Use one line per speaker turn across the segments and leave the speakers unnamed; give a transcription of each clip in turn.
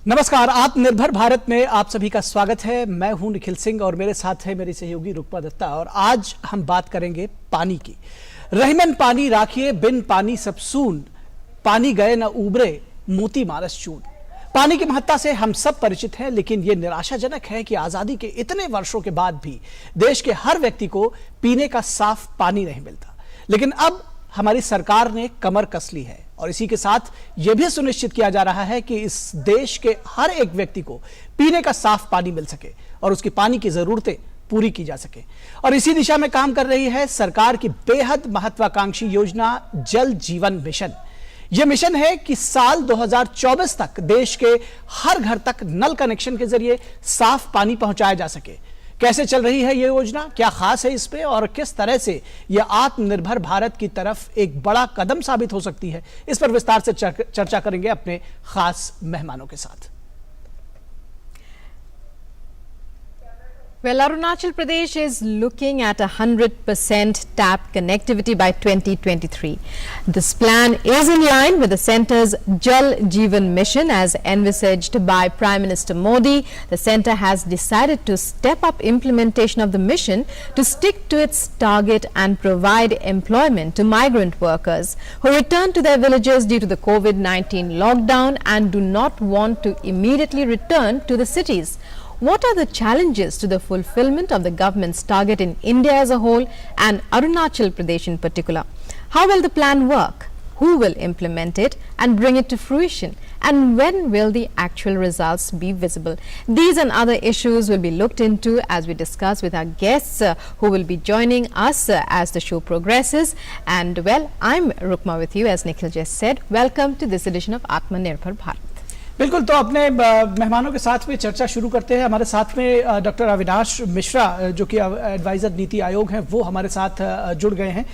नमस्कार, आत्मनिर्भर भारत में आप सभी का स्वागत है। मैं हूं निखिल सिंह और मेरे साथ है मेरी सहयोगी रुक्मा दत्ता। और आज हम बात करेंगे पानी की। रहीमन पानी राखिए, बिन पानी सब सून, पानी गए न उबरे, मोती मारस चून। पानी की महत्ता से हम सब परिचित हैं, लेकिन यह निराशाजनक है कि आजादी के इतने वर्षों के बाद भी देश के हर व्यक्ति को पीने का साफ पानी नहीं मिलता। लेकिन अब हमारी सरकार ने कमर कस ली है और इसी के साथ यह भी सुनिश्चित किया जा रहा है कि इस देश के हर एक व्यक्ति को पीने का साफ पानी मिल सके और उसकी पानी की जरूरतें पूरी की जा सके। और इसी दिशा में काम कर रही है सरकार की बेहद महत्वाकांक्षी योजना जल जीवन मिशन। यह मिशन है कि साल 2024 तक देश के हर घर तक नल कनेक्शन के जरिए साफ पानी पहुंचाया जा सके। कैसे चल रही है यह योजना, क्या खास है इस पे और किस तरह से यह आत्मनिर्भर भारत की तरफ एक बड़ा कदम साबित हो सकती है, इस पर विस्तार से चर्चा करेंगे अपने खास मेहमानों के साथ।
Well, Arunachal Pradesh is looking at 100% tap connectivity by 2023. This plan is in line with the centre's Jal Jeevan mission as envisaged by Prime Minister Modi. The centre has decided to step up implementation of the mission to stick to its target and provide employment to migrant workers who return to their villages due to the COVID-19 lockdown and do not want to immediately return to the cities. What are the challenges to the fulfillment of the government's target in India as a whole and Arunachal Pradesh in particular? How will the plan work? Who will implement it and bring it to fruition? And when will the actual results be visible? These and other issues will be looked into as we discuss with our guests who will be joining us as the show progresses. And well, I'm Rukma with you, as Nikhil just said. Welcome to this edition of Atmanirbhar Bharat.
बिल्कुल, तो अपने मेहमानों के साथ में चर्चा शुरू करते हैं। हमारे साथ में डॉक्टर अविनाश मिश्रा जो कि एडवाइजर नीति आयोग हैं, वो हमारे साथ जुड़ गए हैं।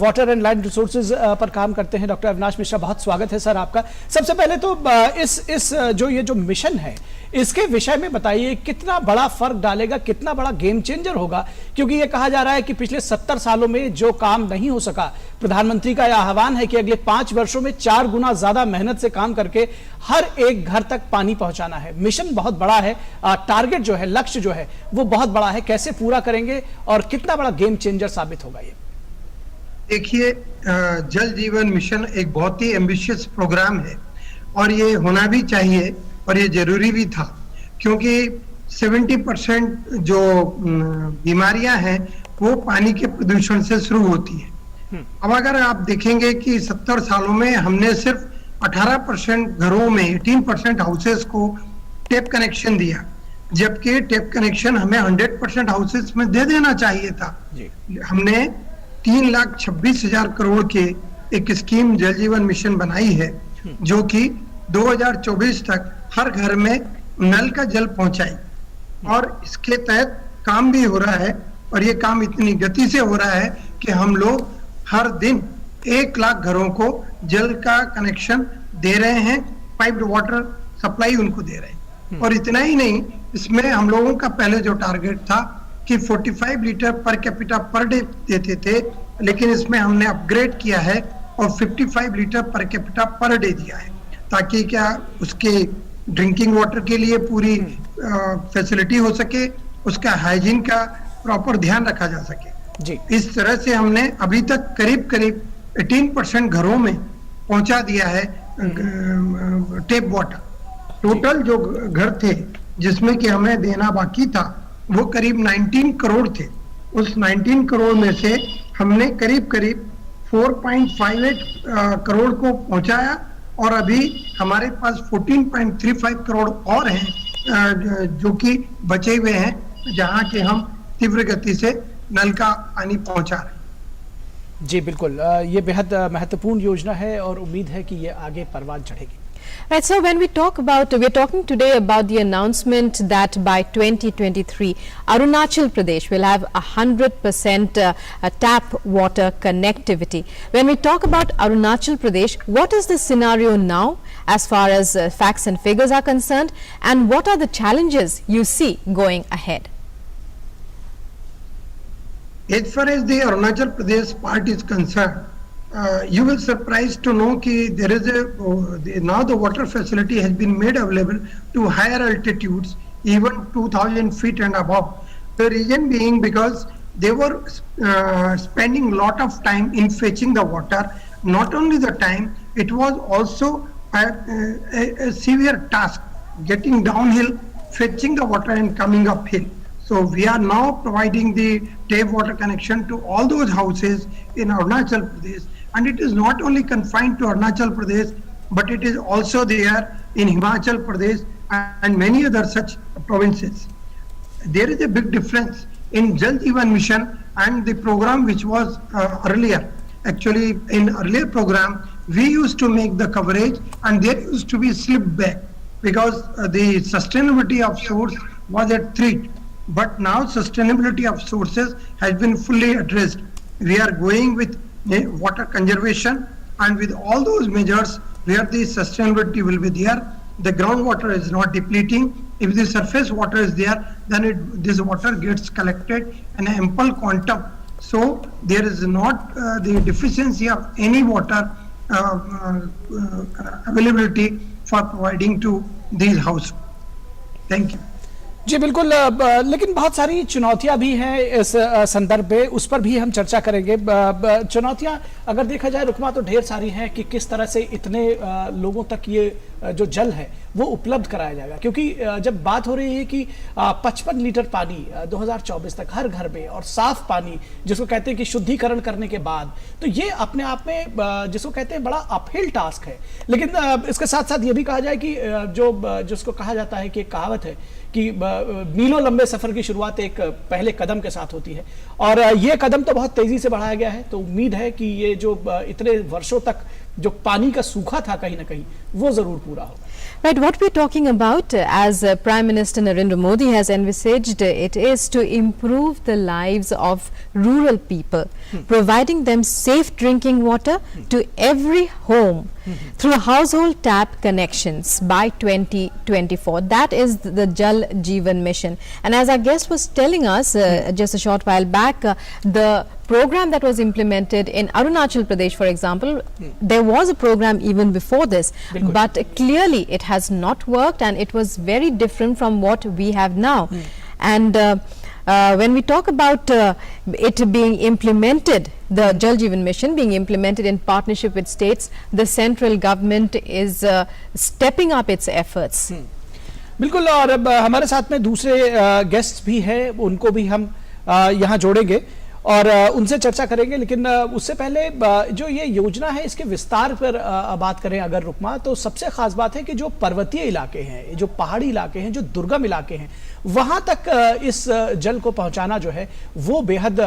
वाटर एंड लैंड रिसोर्सेज पर काम करते हैं डॉक्टर अविनाश मिश्रा। बहुत स्वागत है सर आपका। सबसे पहले तो इस जो मिशन है, इसके विषय में बताइए, कितना बड़ा फर्क डालेगा, कितना बड़ा गेम चेंजर होगा? क्योंकि ये कहा जा रहा है कि पिछले 70 सालों में जो काम नहीं हो सका, प्रधानमंत्री का यह आह्वान है कि अगले 5 वर्षों में 4 गुना ज्यादा मेहनत से काम करके हर एक घर तक पानी पहुंचाना है। मिशन बहुत बड़ा है, टारगेट जो है, लक्ष्य जो है वो बहुत बड़ा है। कैसे पूरा करेंगे और कितना बड़ा गेम चेंजर साबित होगा ये?
देखिए, जल जीवन मिशन एक बहुत ही एम्बिशियस प्रोग्राम है और ये होना भी चाहिए और ये जरूरी भी था, क्योंकि 70% जो बीमारियां हैं वो पानी के प्रदूषण से शुरू होती है। अब अगर आप देखेंगे कि 70 सालों में हमने सिर्फ 18% घरों में, 18% हाउसेस को टेप कनेक्शन दिया, जबकि टेप कनेक्शन हमें 100% हाउसेस में दे देना चाहिए था। हमने 3,26,000 करोड़ के एक स्कीम जल जीवन मिशन बनाई है, जो कि 2024 तक हर घर में नल का जल पहुंचाई, और इसके तहत काम भी हो रहा है। और ये काम इतनी गति से हो रहा है कि हम लोग हर दिन 1 लाख घरों को जल का कनेक्शन दे रहे हैं, पाइप्ड वाटर सप्लाई उनको दे रहे हैं। और इतना ही नहीं, इसमें हम लोगों का पहले जो टारगेट था कि 45 litre per capita per day देते थे, लेकिन इसमें हमने अपग्रेड किया है और 55 litre per capita per day दिया है, ताकि क्या उसके ड्रिंकिंग वाटर के लिए पूरी फैसिलिटी हो सके, उसका हाइजीन का प्रॉपर ध्यान रखा जा सके जी। इस तरह से हमने अभी तक करीब 18% घरों में पहुंचा दिया है टेप वाटर। टोटल जो घर थे जिसमें कि हमें देना बाकी था वो करीब 19 करोड़ थे। उस 19 करोड़ में से हमने करीब 4.58 करोड़ को पहुंचाया और अभी हमारे पास 14.35 करोड़ और हैं जो कि बचे हुए हैं, जहां के हम तीव्र गति से नल का पानी पहुंचा रहे हैं।
जी बिल्कुल, ये बेहद महत्वपूर्ण योजना है और उम्मीद है कि ये आगे परवान चढ़ेगी।
Right, so when we're talking today about the announcement that by 2023, Arunachal Pradesh will have 100% tap water connectivity. When we talk about Arunachal Pradesh, what is the scenario now as far as facts and figures are concerned, and what are the challenges you see going ahead?
As far as the Arunachal Pradesh part is concerned, you will surprised to know that there is now the water facility has been made available to higher altitudes, even 2,000 feet and above. The reason being because they were spending lot of time in fetching the water. Not only the time, it was also a severe task getting downhill, fetching the water and coming uphill. So we are now providing the tap water connection to all those houses in Arunachal Pradesh, and it is not only confined to Arunachal Pradesh, but it is also there in Himachal Pradesh and many other such provinces. There is a big difference in Jal Jeevan Mission and the program which was earlier. Actually, in earlier program, we used to make the coverage and there used to be slip back because the sustainability of source was at threat. But now sustainability of sources has been fully addressed. We are going with water conservation and with all those measures where the sustainability will be there. The groundwater is not depleting. If the surface water is there, then this water gets collected in an ample quantum. So there is not the deficiency of any water availability for providing to these households. Thank you.
जी बिल्कुल, लेकिन बहुत सारी चुनौतियां भी हैं इस संदर्भ में, उस पर भी हम चर्चा करेंगे। चुनौतियां अगर देखा जाए रुकमा तो ढेर सारी हैं कि किस तरह से इतने लोगों तक ये जो जल है वो उपलब्ध कराया जाएगा, क्योंकि जब बात हो रही है कि 55 लीटर पानी 2024 तक हर घर में और साफ पानी जिसको कहते हैं कि शुद्धिकरण करने के बाद, तो ये अपने आप में जिसको कहते हैं बड़ा अपहिल टास्क है। लेकिन इसके साथ साथ ये भी कहा जाए कि जिसको कहा जाता है कि एक कहावत है कि मीलों लंबे सफर की शुरुआत एक पहले कदम के साथ होती है, और ये कदम तो बहुत तेजी से बढ़ाया गया है। तो उम्मीद है कि ये जो इतने वर्षों तक जो पानी का सूखा था कहीं ना कहीं वो जरूर पूरा हो।
Right, what we're talking about, as Prime Minister Narendra Modi has envisaged, it is to improve the lives of rural people, providing them safe drinking water to every home through household tap connections by 2024. That is the Jal Jeevan Mission. And as our guest was telling us just a short while back, the program that was implemented in Arunachal Pradesh, for example, there was a program even before this, but clearly it has not worked and it was very different from what we have now. And when we talk about it being implemented, the Jal Jeevan Mission being implemented in partnership with states, the central government is stepping up its efforts.
बिल्कुल, और अब हमारे साथ में दूसरे guest भी हैं, उनको भी हम यहाँ जोड़ेंगे और उनसे चर्चा करेंगे। लेकिन उससे पहले जो ये योजना है इसके विस्तार पर बात करें अगर रुकमा, तो सबसे खास बात है कि जो पर्वतीय इलाके हैं, जो पहाड़ी इलाके हैं, जो दुर्गम इलाके हैं, वहां तक इस जल को पहुंचाना जो है वो बेहद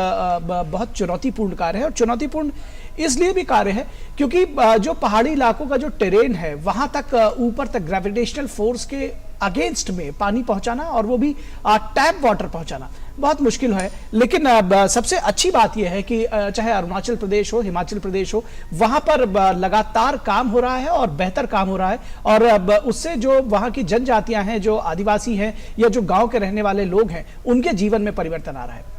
बहुत चुनौतीपूर्ण कार्य है। और चुनौतीपूर्ण इसलिए भी कार्य है क्योंकि जो पहाड़ी इलाकों का जो टेरेन है वहां तक ऊपर तक ग्रेविटेशनल फोर्स के अगेंस्ट में पानी पहुंचाना और वो भी टैप वाटर पहुंचाना बहुत मुश्किल है। लेकिन सबसे अच्छी बात यह है कि चाहे अरुणाचल प्रदेश हो, हिमाचल प्रदेश हो, वहां पर लगातार काम हो रहा है और बेहतर काम हो रहा है, और उससे जो वहां की जनजातियां हैं, जो आदिवासी हैं या जो गांव के रहने वाले लोग हैं, उनके जीवन में परिवर्तन आ रहा है।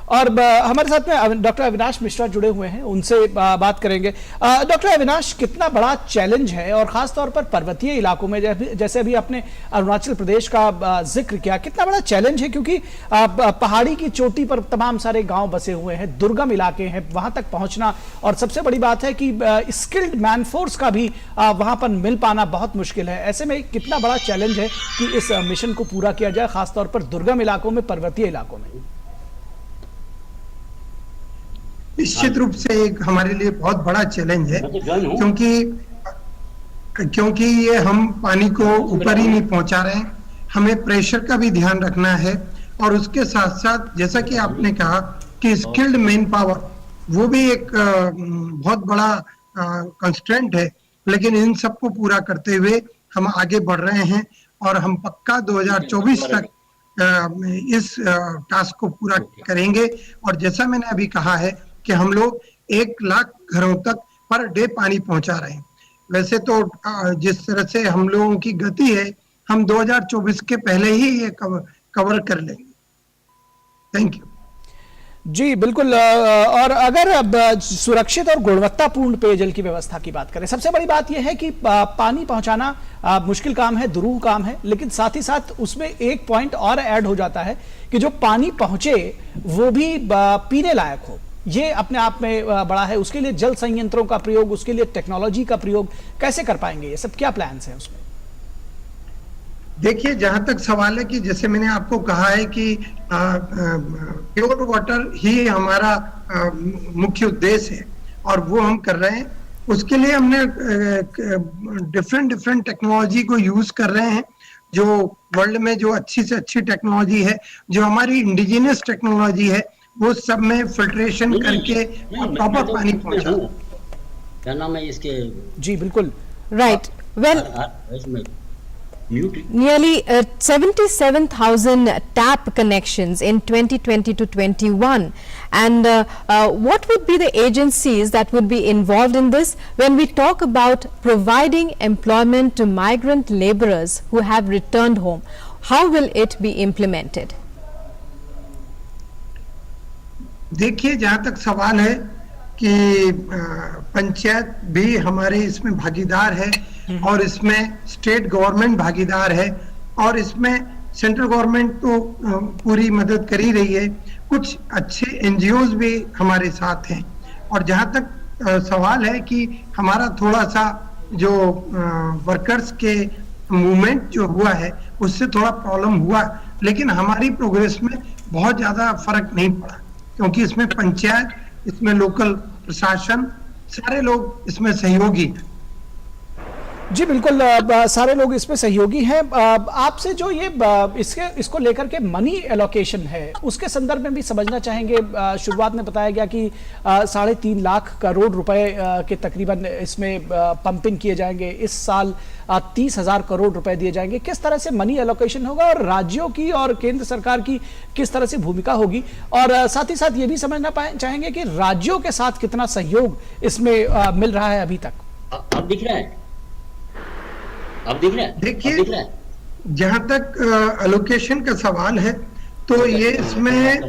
और हमारे साथ में डॉक्टर अविनाश मिश्रा जुड़े हुए हैं, उनसे बात करेंगे। डॉक्टर अविनाश, कितना बड़ा चैलेंज है और खास तौर पर पर्वतीय इलाकों में, जैसे अभी आपने अरुणाचल प्रदेश का जिक्र किया, कितना बड़ा चैलेंज है क्योंकि पहाड़ी की चोटी पर तमाम सारे गांव बसे हुए हैं, दुर्गम इलाके हैं, वहां तक पहुंचना, और सबसे बड़ी बात है कि स्किल्ड मैन फोर्स का भी वहां पर मिल पाना बहुत मुश्किल है। ऐसे में कितना बड़ा चैलेंज है कि इस मिशन को पूरा किया जाए, खासतौर पर दुर्गम इलाकों में, पर्वतीय इलाकों में?
निश्चित रूप से एक हमारे लिए बहुत बड़ा चैलेंज है, क्योंकि ये हम पानी को ऊपर ही नहीं पहुंचा रहे हैं, हमें प्रेशर का भी ध्यान रखना है। और उसके साथ साथ जैसा कि आपने कहा कि स्किल्ड मैन पावर वो भी एक बहुत बड़ा कंस्ट्रेंट है, लेकिन इन सबको पूरा करते हुए हम आगे बढ़ रहे हैं और हम पक्का 2024 तक इस टास्क को पूरा करेंगे। और जैसा मैंने अभी कहा है कि हम लोग 1 लाख घरों तक पर डे पानी पहुंचा रहे हैं। वैसे तो जिस तरह से हम लोगों की गति है, हम 2024 के पहले ही ये कवर कर लेंगे। Thank you.
जी बिल्कुल। और अगर अब सुरक्षित और गुणवत्तापूर्ण पेयजल की व्यवस्था की बात करें, सबसे बड़ी बात यह है कि पानी पहुंचाना मुश्किल काम है, दुरूह काम है, लेकिन साथ ही साथ उसमें एक पॉइंट और ऐड हो जाता है कि जो पानी पहुंचे वो भी पीने लायक हो। ये अपने आप में बड़ा है। उसके लिए जल संयंत्रों का प्रयोग, उसके लिए टेक्नोलॉजी का प्रयोग कैसे कर पाएंगे, ये सब क्या प्लान्स हैं उसमें?
देखिए, जहां तक सवाल है कि जैसे मैंने आपको कहा है कि प्योर वाटर ही हमारा मुख्य उद्देश्य है और वो हम कर रहे हैं। उसके लिए हमने डिफरेंट टेक्नोलॉजी को यूज कर रहे हैं, जो वर्ल्ड में जो अच्छी से अच्छी टेक्नोलॉजी है, जो हमारी इंडिजिनियस टेक्नोलॉजी है, वो सब में फिल्ट्रेशन करके प्रॉपर पानी पहुंचा।
क्या नाम है इसके?
जी बिल्कुल।
Right. Well,
इसमें mute
nearly 77,000 tap connections in 2020 to 21. And what would be the agencies that would be involved in this when we talk about providing employment to migrant laborers who have returned home? How will it be implemented?
देखिए, जहां तक सवाल है कि पंचायत भी हमारे इसमें भागीदार है और इसमें स्टेट गवर्नमेंट भागीदार है और इसमें सेंट्रल गवर्नमेंट तो पूरी मदद कर ही रही है। कुछ अच्छे एनजीओज भी हमारे साथ हैं। और जहां तक सवाल है कि हमारा थोड़ा सा जो वर्कर्स के मूवमेंट जो हुआ है उससे थोड़ा प्रॉब्लम हुआ, लेकिन हमारी प्रोग्रेस में बहुत ज्यादा फर्क नहीं पड़ा, क्योंकि इसमें पंचायत, इसमें लोकल प्रशासन, सारे लोग इसमें सहयोगी हैं।
जी बिल्कुल। सारे लोग इसमें सहयोगी हैं। आपसे जो ये इसको लेकर के मनी एलोकेशन है उसके संदर्भ में भी समझना चाहेंगे। शुरुआत में बताया गया कि 3.5 लाख करोड़ रुपए के तकरीबन इसमें पंपिंग किए जाएंगे। इस साल 30,000 करोड़ रुपए दिए जाएंगे। किस तरह से मनी एलोकेशन होगा और राज्यों की और केंद्र सरकार की किस तरह से भूमिका होगी, और साथ ही साथ ये भी समझना चाहेंगे कि राज्यों के साथ कितना सहयोग इसमें मिल रहा है अभी तक।
अब दिख रहा है? अब दिख रहा है?
देखिए, जहां तक एलोकेशन का सवाल है तो ये इसमें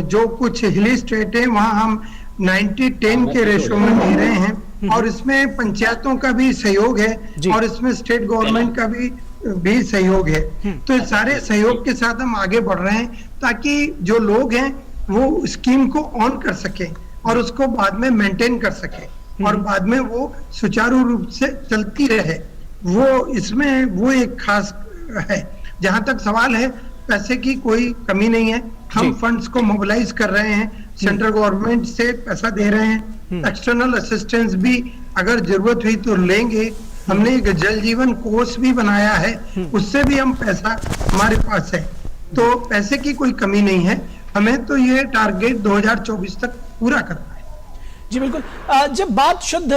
जो कुछ हिली स्टेट है वहां हम 90-10 के रेशो में दे रहे हैं और इसमें पंचायतों का भी सहयोग है और इसमें स्टेट गवर्नमेंट का भी सहयोग है। तो सारे सहयोग के साथ हम आगे बढ़ रहे हैं ताकि जो लोग हैं वो स्कीम को ऑन कर सके और उसको बाद में मेंटेन कर सके और बाद में वो सुचारू रूप से चलती रहे। वो इसमें वो एक खास है। जहां तक सवाल है, पैसे की कोई कमी नहीं है। हम फंड्स को मोबिलाइज कर रहे हैं, सेंट्रल गवर्नमेंट से पैसा दे रहे हैं, एक्सटर्नल असिस्टेंस भी अगर जरूरत हुई तो लेंगे। हमने एक जल जीवन कोर्स भी बनाया है, उससे भी हम पैसा हमारे पास है। तो पैसे की कोई कमी नहीं है। हमें तो ये टारगेट 2024 तक पूरा करना है।
जी बिल्कुल। जब बात शुद्ध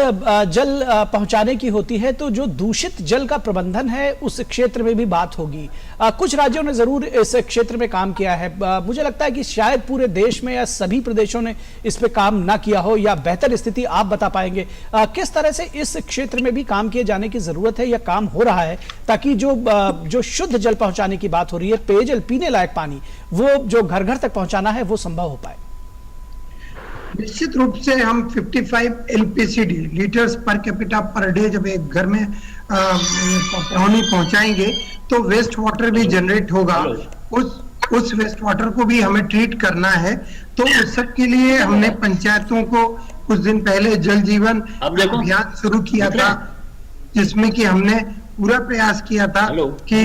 जल पहुंचाने की होती है तो जो दूषित जल का प्रबंधन है उस क्षेत्र में भी बात होगी। कुछ राज्यों ने जरूर इस क्षेत्र में काम किया है। मुझे लगता है कि शायद पूरे देश में या सभी प्रदेशों ने इस पे काम ना किया हो, या बेहतर स्थिति आप बता पाएंगे किस तरह से इस क्षेत्र में भी काम किए जाने की जरूरत है या काम हो रहा है, ताकि जो शुद्ध जल पहुंचाने की बात हो रही है, पेयजल, पीने लायक पानी, वो जो घर घर तक पहुंचाना है वो संभव हो पाए।
निश्चित रूप से हम 55 LPCD litres per capita per day जब एक घर में पानी पहुंचाएंगे तो वेस्ट वाटर भी जनरेट होगा। उस वेस्ट वाटर को भी हमें ट्रीट करना है। तो उस सब के लिए हमने पंचायतों को कुछ दिन पहले जल जीवन अभियान शुरू किया था, जिसमें कि हमने पूरा प्रयास किया था कि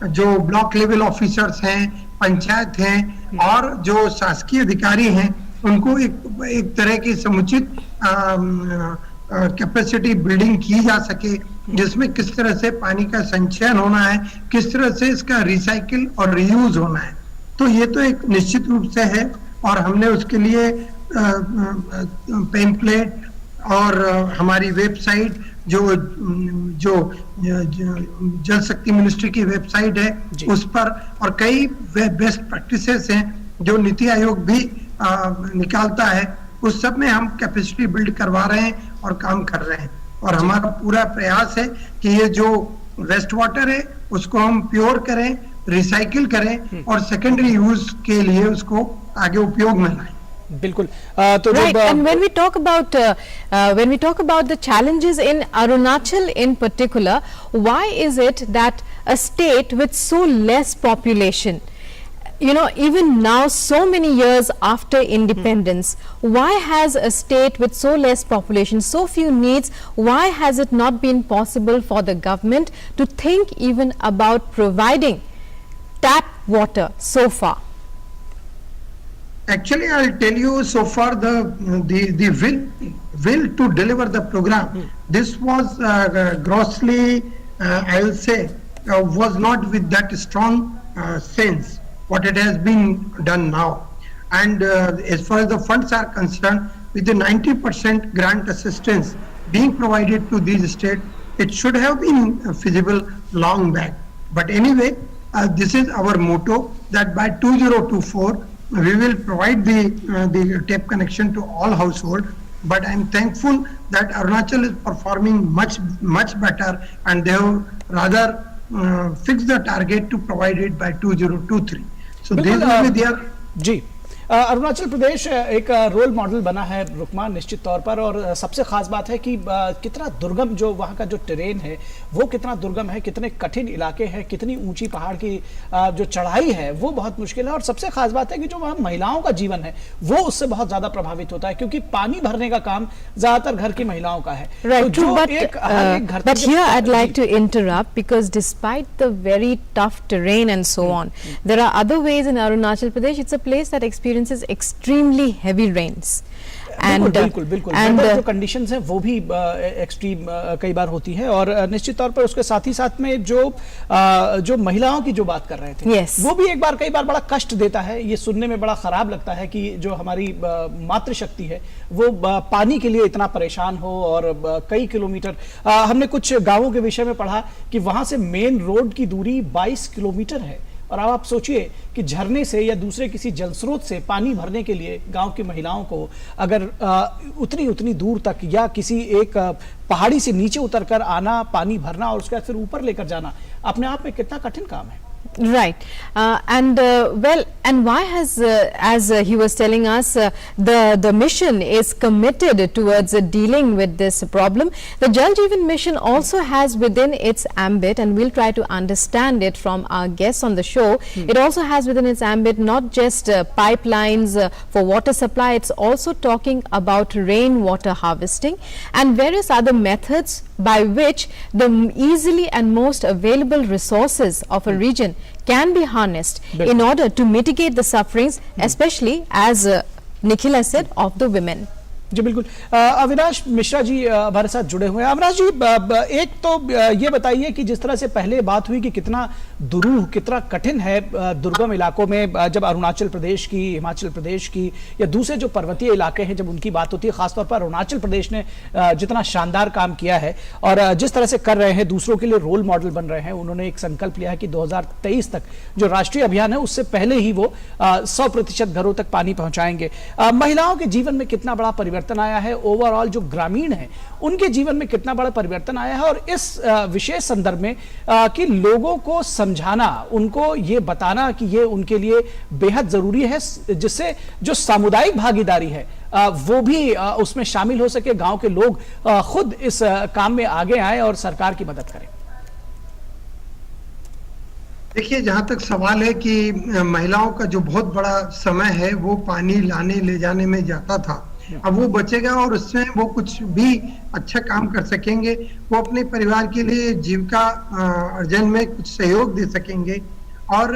जो ब्लॉक लेवल ऑफिसर्स हैं, पंचायत हैं और जो शासकीय अधिकारी हैं उनको एक तरह की समुचित कैपेसिटी बिल्डिंग की जा सके, जिसमें किस तरह से पानी का संचयन होना है, किस तरह से इसका रिसाइकिल और रीयूज होना है। तो ये तो एक निश्चित रूप से है और हमने उसके लिए पेम्पलेट और हमारी वेबसाइट जो जल शक्ति मिनिस्ट्री की वेबसाइट है उस पर, और कई बेस्ट प्रैक्टिसेस हैं जो नीति आयोग भी निकालता है, उस सब में हम कैपेसिटी बिल्ड करवा रहे हैं और काम कर रहे हैं। और हमारा पूरा प्रयास है कि ये जो वेस्ट वाटर है उसको हम प्योर करें रिसाइकिल करें और सेकेंडरी यूज के लिए उसको आगे उपयोग में लाएं।
बिल्कुल। तो
Right,
जब
and when we talk about the challenges in Arunachal in particular, why is it that a state with so less population, you know, even now so many years after independence, why has a state with so less population, so few needs, why has it not been possible for the government to think even about providing tap water so far?
Actually, I'll tell you, so far the will to deliver the program, this was grossly, I will say, was not with that strong sense what it has been done now. And as far as the funds are concerned, with the 90% grant assistance being provided to these states, it should have been feasible long back. But anyway, this is our motto, that by 2024 we will provide the tap connection to all household. But I am thankful that Arunachal is performing much better, and they have rather fixed the target to provide it by 2023. So this will be their
जी अरुणाचल प्रदेश एक role model बना है रुकमा, निश्चित तौर पर। और सबसे खास बात है कि कितना दुर्गम जो वहाँ का जो टेरेन है वो कितना दुर्गम है, कितने कठिन इलाके हैं, कितनी ऊंची पहाड़ की जो चढ़ाई है वो बहुत मुश्किल है। और सबसे खास बात है कि जो वहाँ महिलाओं का जीवन है वो उससे बहुत ज्यादा प्रभावित होता है, क्योंकि पानी भरने का काम ज्यादातर घर की महिलाओं का है।
Right,
तो
but here I'd like to interrupt, because despite the very tough terrain and so on, there are other ways in Arunachal Pradesh. It's a place that experiences extremely heavy rains.
बिल्कुल बिल्कुल weather जो conditions हैं वो भी extreme कई बार होती है। और निश्चित तौर पर उसके साथ ही साथ में जो महिलाओं की जो बात कर रहे थे, वो भी कई बार बड़ा कष्ट देता है। ये सुनने में बड़ा खराब लगता है कि जो हमारी मातृशक्ति है वो पानी के लिए इतना परेशान हो। और कई किलोमीटर, हमने कुछ गाँवों के विषय में पढ़ा कि वहां से मेन रोड की दूरी 22 किलोमीटर है। और अब आप सोचिए कि झरने से या दूसरे किसी जल स्रोत से पानी भरने के लिए गांव की महिलाओं को अगर उतनी दूर तक या किसी एक पहाड़ी से नीचे उतरकर आना, पानी भरना और उसके बाद फिर ऊपर लेकर जाना, अपने आप में कितना कठिन काम है।
Right, and why has, as he was telling us, the mission is committed towards dealing with this problem. The Jal Jeevan Mission also has within its ambit, and we'll try to understand it from our guests on the show. It also has within its ambit not just pipelines for water supply, it's also talking about rainwater harvesting and various other methods by which the easily and most available resources of a region can be harnessed in order to mitigate the sufferings, especially, as Nikhil has said, of the women.
जी बिल्कुल। अविनाश मिश्रा जी हमारे साथ जुड़े हुए हैं। अविनाश जी, एक तो ये बताइए कि जिस तरह से पहले बात हुई कि कितना दुरूह, कितना कठिन है दुर्गम इलाकों में, जब अरुणाचल प्रदेश की, हिमाचल प्रदेश की या दूसरे जो पर्वतीय इलाके हैं जब उनकी बात होती है, खासतौर पर अरुणाचल प्रदेश ने जितना शानदार काम किया है और जिस तरह से कर रहे हैं, दूसरों के लिए रोल मॉडल बन रहे हैं। उन्होंने एक संकल्प लिया है कि 2023 तक जो राष्ट्रीय अभियान है उससे पहले ही वो 100% घरों तक पानी पहुंचाएंगे। महिलाओं के जीवन में कितना बड़ा परिवर्तन आया है, ओवरऑल जो ग्रामीण है उनके जीवन में कितना बड़ा परिवर्तन आया है, और इस विशेष संदर्भ में कि लोगों को समझाना, उनको ये बताना कि ये उनके लिए बेहद जरूरी है, जिससे जो सामुदायिक भागीदारी है वो भी उसमें शामिल हो सके, गांव के लोग खुद इस काम में आगे आए और सरकार की मदद करें।
देखिए, जहां तक सवाल है कि महिलाओं का जो बहुत बड़ा समय है वो पानी लाने ले जाने में जाता था, अब वो बचेगा और उसमें वो कुछ भी अच्छा काम कर सकेंगे। वो अपने परिवार के लिए जीविका अर्जन में कुछ सहयोग दे सकेंगे। और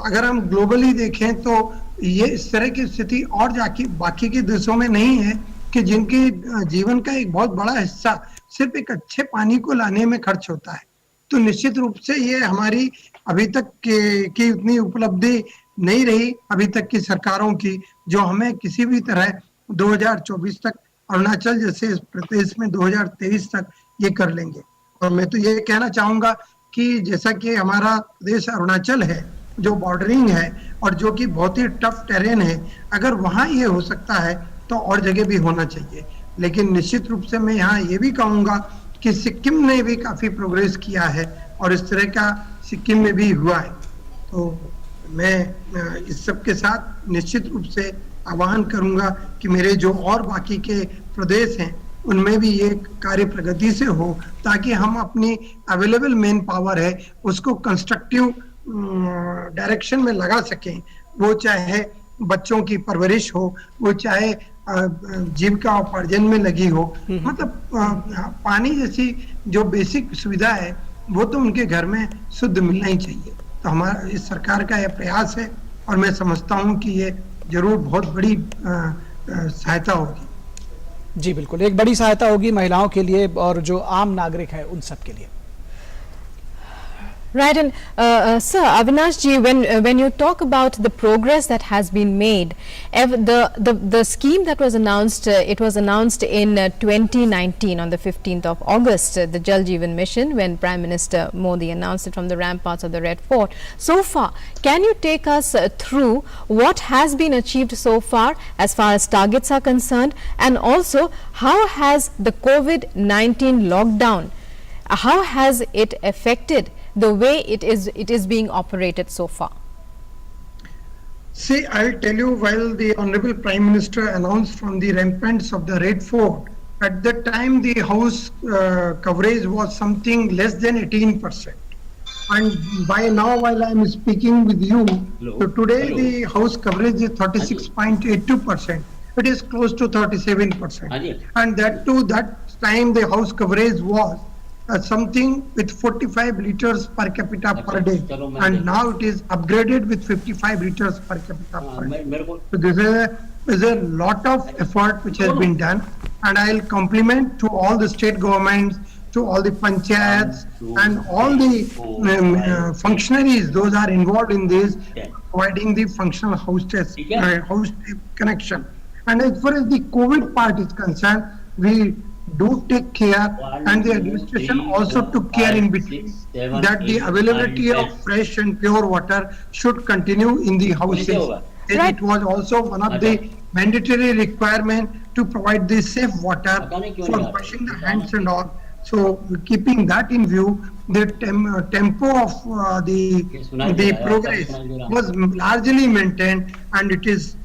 अगर हम ग्लोबली देखें तो ये इस तरह की स्थिति और जाके बाकी के देशों में नहीं है कि जिनके जीवन का एक बहुत बड़ा हिस्सा सिर्फ एक अच्छे पानी को लाने में खर्च होता है। तो निश्चित रूप से ये हमारी अभी तक की उतनी उपलब्धि नहीं रही अभी तक की सरकारों की, जो हमें किसी भी तरह 2024 तक, अरुणाचल जैसे प्रदेश में 2023 तक ये कर लेंगे। और मैं तो ये कहना चाहूंगा कि जैसा कि हमारा प्रदेश अरुणाचल है जो बॉर्डरिंग है और जो कि बहुत ही टफ टेरेन है, अगर वहाँ ये हो सकता है तो और जगह भी होना चाहिए। लेकिन निश्चित रूप से मैं यहाँ ये भी कहूंगा कि सिक्किम ने भी काफी प्रोग्रेस किया है और इस तरह का सिक्किम में भी हुआ है। तो मैं इस सब के साथ निश्चित रूप से आह्वान करूंगा कि मेरे जो और बाकी के प्रदेश हैं उनमें भी ये कार्य प्रगति से हो, ताकि हम अपनी अवेलेबल मैन पावर है उसको कंस्ट्रक्टिव डायरेक्शन में लगा सकें। वो चाहे बच्चों की परवरिश हो, वो चाहे जीविका उपार्जन में लगी हो, मतलब पानी जैसी जो बेसिक सुविधा है वो तो उनके घर में शुद्ध मिलना ही चाहिए। तो हमारा इस सरकार का यह प्रयास है और मैं समझता हूं कि ये जरूर बहुत बड़ी सहायता होगी।
जी बिल्कुल, एक बड़ी सहायता होगी महिलाओं के लिए और जो आम नागरिक है उन सब के लिए।
Right, and sir, Avinash ji, when you talk about the progress that has been made, the scheme that was announced, it was announced in 2019 on the 15th of August, the Jal Jeevan Mission, when Prime Minister Modi announced it from the ramparts of the Red Fort. So far, can you take us through what has been achieved so far as targets are concerned, and also how has the COVID-19 lockdown, how has it affected the way it is being operated so far?
See, I'll tell you, while the Honorable Prime Minister announced from the ramparts of the Red Fort, at that time the house coverage was something less than 18%. And by now, while I am speaking with you, so today the house coverage is 36.82%. It is close to 37%. And that time the house coverage was something with 45 liters per capita per day, and now it is upgraded with 55 liters per capita per day. So this is a lot of effort which has been done, and I'll compliment to all the state governments, to all the panchayats and all the functionaries, those are involved in this, providing the functional house connection. And as far as the COVID part is concerned, we do take care, and the administration also took care in between that the availability of fresh and pure water should continue in the houses. Right. It was also one of the mandatory requirement to provide the safe water for washing the hands and all. So keeping that in view, the tempo of the progress was largely maintained, and it is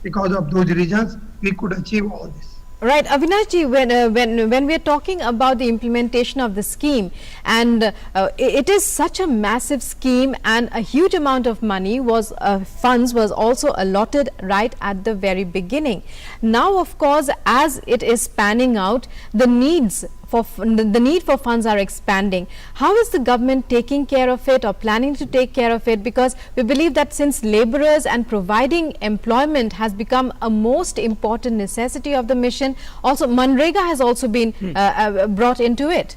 because of those reasons we could achieve all this.
Right, Avinash ji, when we are talking about the implementation of the scheme, and it is such a massive scheme, and a huge amount of money was funds was also allotted right at the very beginning. Now, of course, as it is panning out, the need for funds are expanding. How is the government taking care of it or planning to take care of it? Because we believe that since laborers and providing employment has become a most important necessity of the mission, also Manrega has also been brought into it.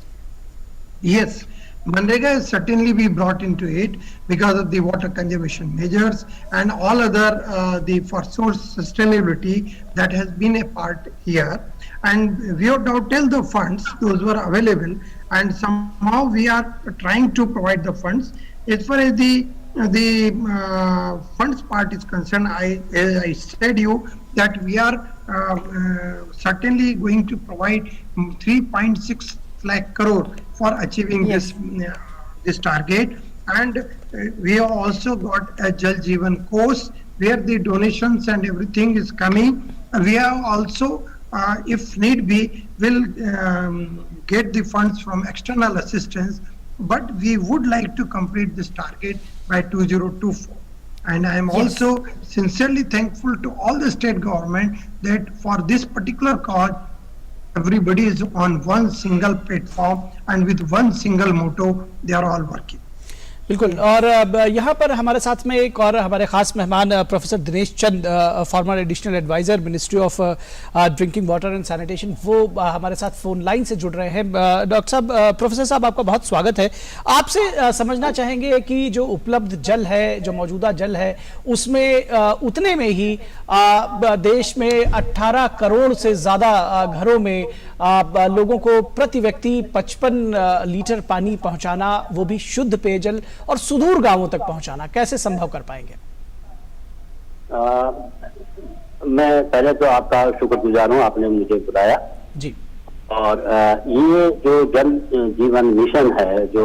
Yes, Manrega has certainly been brought into it because of the water conservation measures and all other for source sustainability that has been a part here. And we have now tell the funds, those were available, and somehow we are trying to provide the funds. As far as the funds part is concerned, as I said you that we are certainly going to provide 3.6 lakh crore for achieving this target, and we have also got a Jal Jeevan course where the donations and everything is coming. We have also if need be, will get the funds from external assistance, but we would like to complete this target by 2024. And I am also sincerely thankful to all the state government that for this particular cause, everybody is on one single platform and with one single motto, they are all working.
बिल्कुल, और यहाँ पर हमारे साथ में एक और हमारे खास मेहमान professor Dinesh Chand, former additional adviser ministry of drinking water and sanitation, वो हमारे साथ फोन लाइन से जुड़ रहे हैं। डॉक्टर साहब, प्रोफेसर साहब, आपका बहुत स्वागत है। आपसे समझना चाहेंगे कि जो उपलब्ध जल है, जो मौजूदा जल है, उसमें उतने में ही देश में 18 करोड़ से ज़्यादा घरों में लोगों को प्रति व्यक्ति 55 लीटर पानी पहुंचाना, वो भी शुद्ध पेयजल, और सुदूर गांवों तक पहुंचाना कैसे संभव कर पाएंगे?
मैं पहले तो आपका शुक्रगुजार हूं, आपने मुझे बुलाया
जी।
और ये जो जल जीवन मिशन है, जो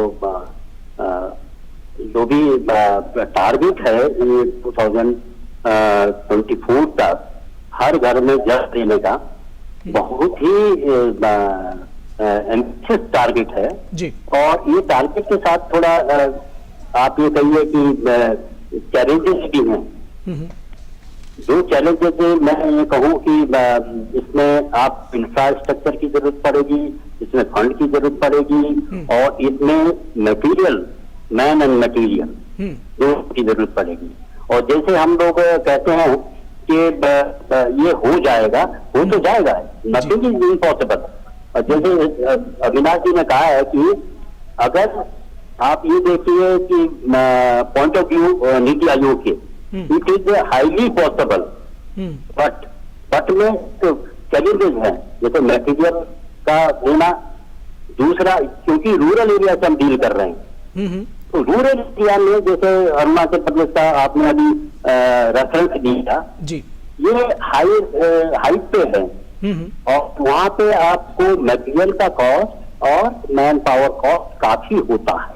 जो भी टारगेट है 2024 तक हर घर में जल देने का बहुत ही एम्बिशियस टारगेट है
जी।
और ये टारगेट के साथ थोड़ा आप ये कहिए कि चैलेंजेस भी हैं। जो चैलेंजेस है मैं ये कहूँ कि इसमें आप इंफ्रास्ट्रक्चर की जरूरत पड़ेगी, इसमें फंड की जरूरत पड़ेगी और इसमें मटेरियल, मैन एंड मटेरियल दोनों की जरूरत पड़ेगी। और जैसे हम लोग कहते हैं कि ये हो जाएगा, हो तो जाएगा, नथिंग इज इम्पॉसिबल। और जैसे अविनाश जी ने कहा है कि अगर आप ये देखिए कि point of view NITI Aayog के, it is highly possible, but में तो चैलेंजेस हैं, जैसे मटेरियल का होना, दूसरा क्योंकि रूरल एरिया से हम डील कर रहे हैं, तो रूरल एरिया में जैसे अरुणाचल प्रदेश का आपने अभी रेफरेंस दिया
जी।
ये हाइट पे है और वहां पे आपको मटेरियल का कॉस्ट और मैन पावर कॉस्ट काफी होता है।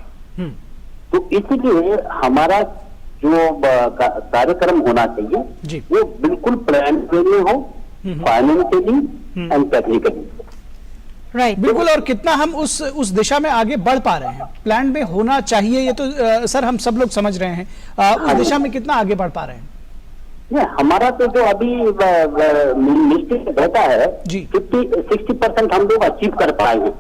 तो इसलिए हमारा जो कार्यक्रम होना चाहिए
जी।
वो बिल्कुल प्लान में हो, फाइनेंशियली एंड टेक्निकली।
Right.
बिल्कुल। और कितना हम उस दिशा में आगे बढ़ पा रहे हैं, प्लान में होना चाहिए, ये तो सर हम सब लोग समझ रहे हैं। उस दिशा में कितना आगे बढ़ पा रहे हैं?
नहीं, हमारा तो जो अभी निश्चित रहता है
जी।
50-60% हम लोग अचीव कर पाए हैं।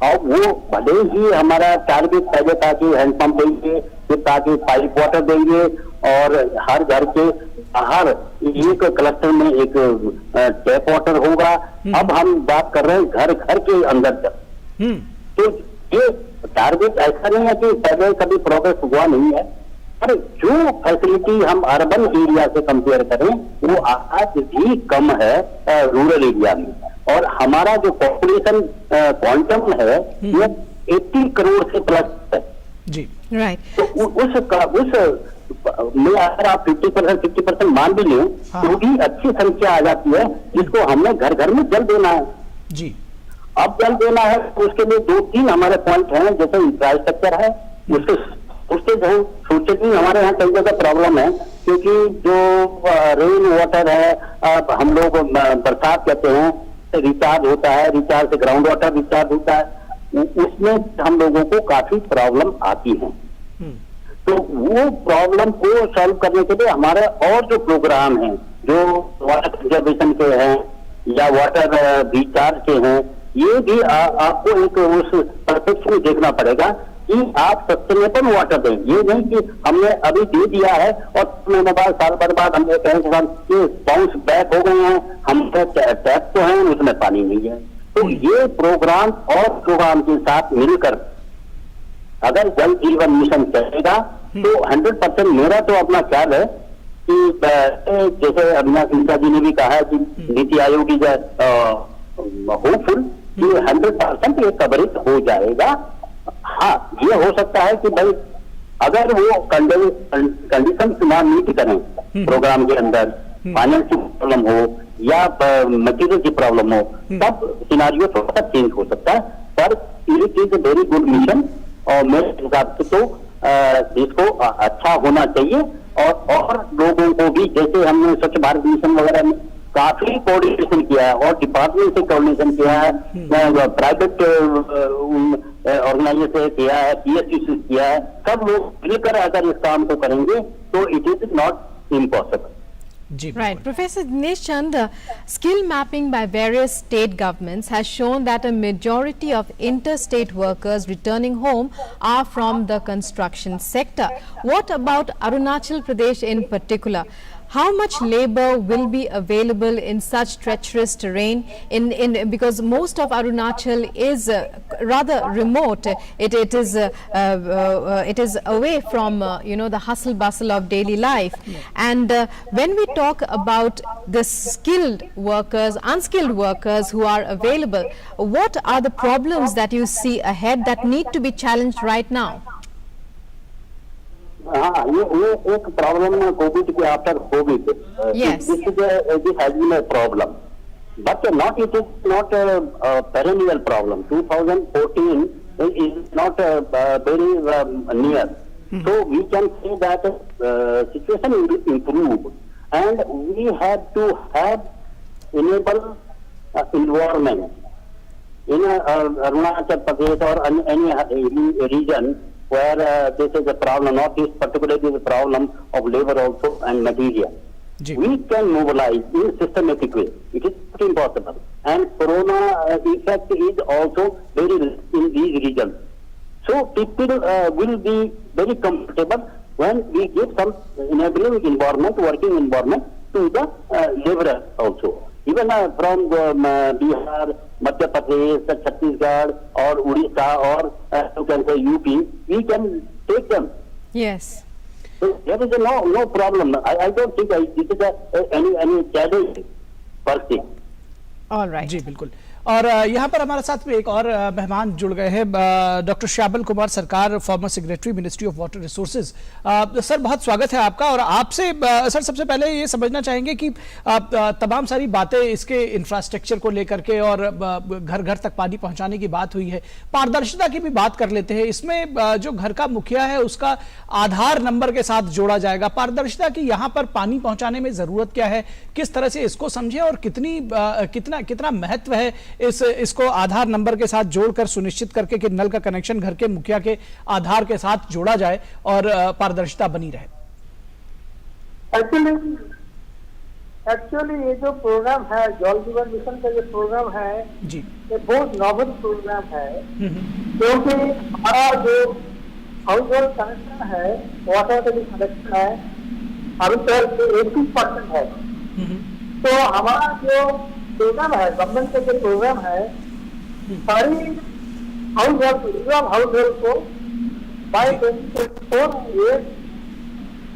और वो भले ही हमारा टारगेट पहले था कि हैंडपंप देंगे, फिर था कि पाइप वाटर देंगे और हर घर के बाहर एक क्लस्टर में एक टैप वाटर होगा। अब हम बात कर रहे हैं घर घर के अंदर तक। तो ये टारगेट ऐसा नहीं है कि पहले कभी प्रोग्रेस हुआ नहीं है, पर जो फैसिलिटी हम अर्बन एरिया से कंपेयर करें वो आज भी कम है रूरल एरिया में। और हमारा जो पॉपुलेशन क्वांटम है ये 80 करोड़ से प्लस है
जी।
Right.
तो उस में अगर आप 50% मान भी लें तो भी अच्छी संख्या आ जाती है जिसको हमने घर घर में जल देना है
जी।
अब जल देना है तो उसके लिए 2-3 हमारे पॉइंट हैं, जैसे इंफ्रास्ट्रक्चर है, उसके जो सोचेंगे हमारे यहाँ कई जगह प्रॉब्लम है क्योंकि जो रेन वाटर है, हम लोग बरसात कहते हैं, रिचार्ज होता है, रिचार्ज से ग्राउंड वाटर रिचार्ज होता है, उसमें हम लोगों को काफी प्रॉब्लम आती है। तो वो प्रॉब्लम को सॉल्व करने के लिए हमारे और जो प्रोग्राम हैं जो वाटर कंजर्वेशन के हैं या वाटर रिचार्ज के हैं, ये भी आपको एक उस परस्पेक्टिव में देखना पड़ेगा कि आप सस्टेनेबल वाटर दें। ये नहीं कि हमने अभी दे दिया है और महीने बाद, साल भर बाद हमने कहें कि बाउंस बैक हो गए हैं, हम टैप तो हैं उसमें पानी नहीं है। तो ये प्रोग्राम और प्रोग्राम के साथ मिलकर अगर जल जीवन मिशन चलेगा तो 100% मेरा तो अपना ख्याल है कि जैसे अविनाश मिश्रा जी ने भी कहा है कि नीति आयोग इज होपफुल कि 100% ये कवरेज हो जाएगा। हाँ, ये हो सकता है कि भाई अगर वो कंडीशन ना मीट करें प्रोग्राम के अंदर, फाइनेंशियल प्रॉब्लम हो या मटेरियल की प्रॉब्लम हो, तब सिनारियो थोड़ा सा चेंज हो सकता है। पर it is a very good mission और मेरे हिसाब से तो इसको अच्छा होना चाहिए। और लोगों को भी, जैसे हमने स्वच्छ भारत मिशन वगैरह में काफी कोऑर्डिनेशन किया है और डिपार्टमेंट से कोऑर्डिनेशन किया है, प्राइवेट ऑर्गेनाइजेशन से किया है, PSU से किया है, सब लोग मिलकर अगर इस काम को करेंगे तो it is not impossible.
Right. Professor Dinesh Chand, skill mapping by various state governments has shown that a majority of interstate workers returning home are from the construction sector. What about Arunachal Pradesh in particular? How much labor will be available in such treacherous terrain because most of Arunachal is rather remote. It is away from the hustle bustle of daily life. And when we talk about the skilled workers, unskilled workers who are available, what are the problems that you see ahead that need to be challenged right now?
हाँ, ये एक problem Covid के after Covid,
Yes.
this has been a problem, but it is not a perennial problem. 2014 is not very near. So we can say that situation will improve, and we have to have enable environment in Arunachal Pradesh or any region where this is a problem, Northeast particularly the problem of labor also and material.
जी
We can mobilize in systematic way. It is not impossible. And corona effect is also very in these regions. So people will be very comfortable when we give some enabling environment, working environment to the laborers also. Even from Bihar, Madhya Pradesh, Chhattisgarh or Odisha or you can say UP, we can take them.
Yes.
So there is no problem. I don't think this is any challenge per se.
All right.
जी बिल्कुल। और यहाँ पर हमारे साथ में एक और मेहमान जुड़ गए हैं, डॉक्टर श्यामल कुमार सरकार, former secretary ministry of water resources. Sir बहुत स्वागत है आपका। और आपसे सर सबसे पहले ये समझना चाहेंगे कि तमाम सारी बातें इसके इंफ्रास्ट्रक्चर को लेकर के और घर घर तक पानी पहुंचाने की बात हुई है, पारदर्शिता की भी बात कर लेते हैं। इसमें जो घर का मुखिया है उसका आधार नंबर के साथ जोड़ा जाएगा। पारदर्शिता की यहाँ पर पानी पहुंचाने में जरूरत क्या है, किस तरह से इसको समझे और कितना महत्व है इसको आधार नंबर के साथ जोड़कर सुनिश्चित करके कि नल का कनेक्शन घर के मुखिया के आधार के साथ जोड़ा जाए और पारदर्शिता बनी रहे।
एक्चुअली ये जो प्रोग्राम है, जल जीवन मिशन का जो प्रोग्राम है
जी,
ये बहुत नोबल प्रोग्राम है, क्योंकि हमारा जो हाउस होल्ड कनेक्शन है, वाटर का जो कनेक्शन है, अभी तक 80% है। तो हमारा जो प्रोग्राम है, गवर्नमेंट का जो प्रोग्राम है, सारी हाउस होल्ड को बाय 2024 ये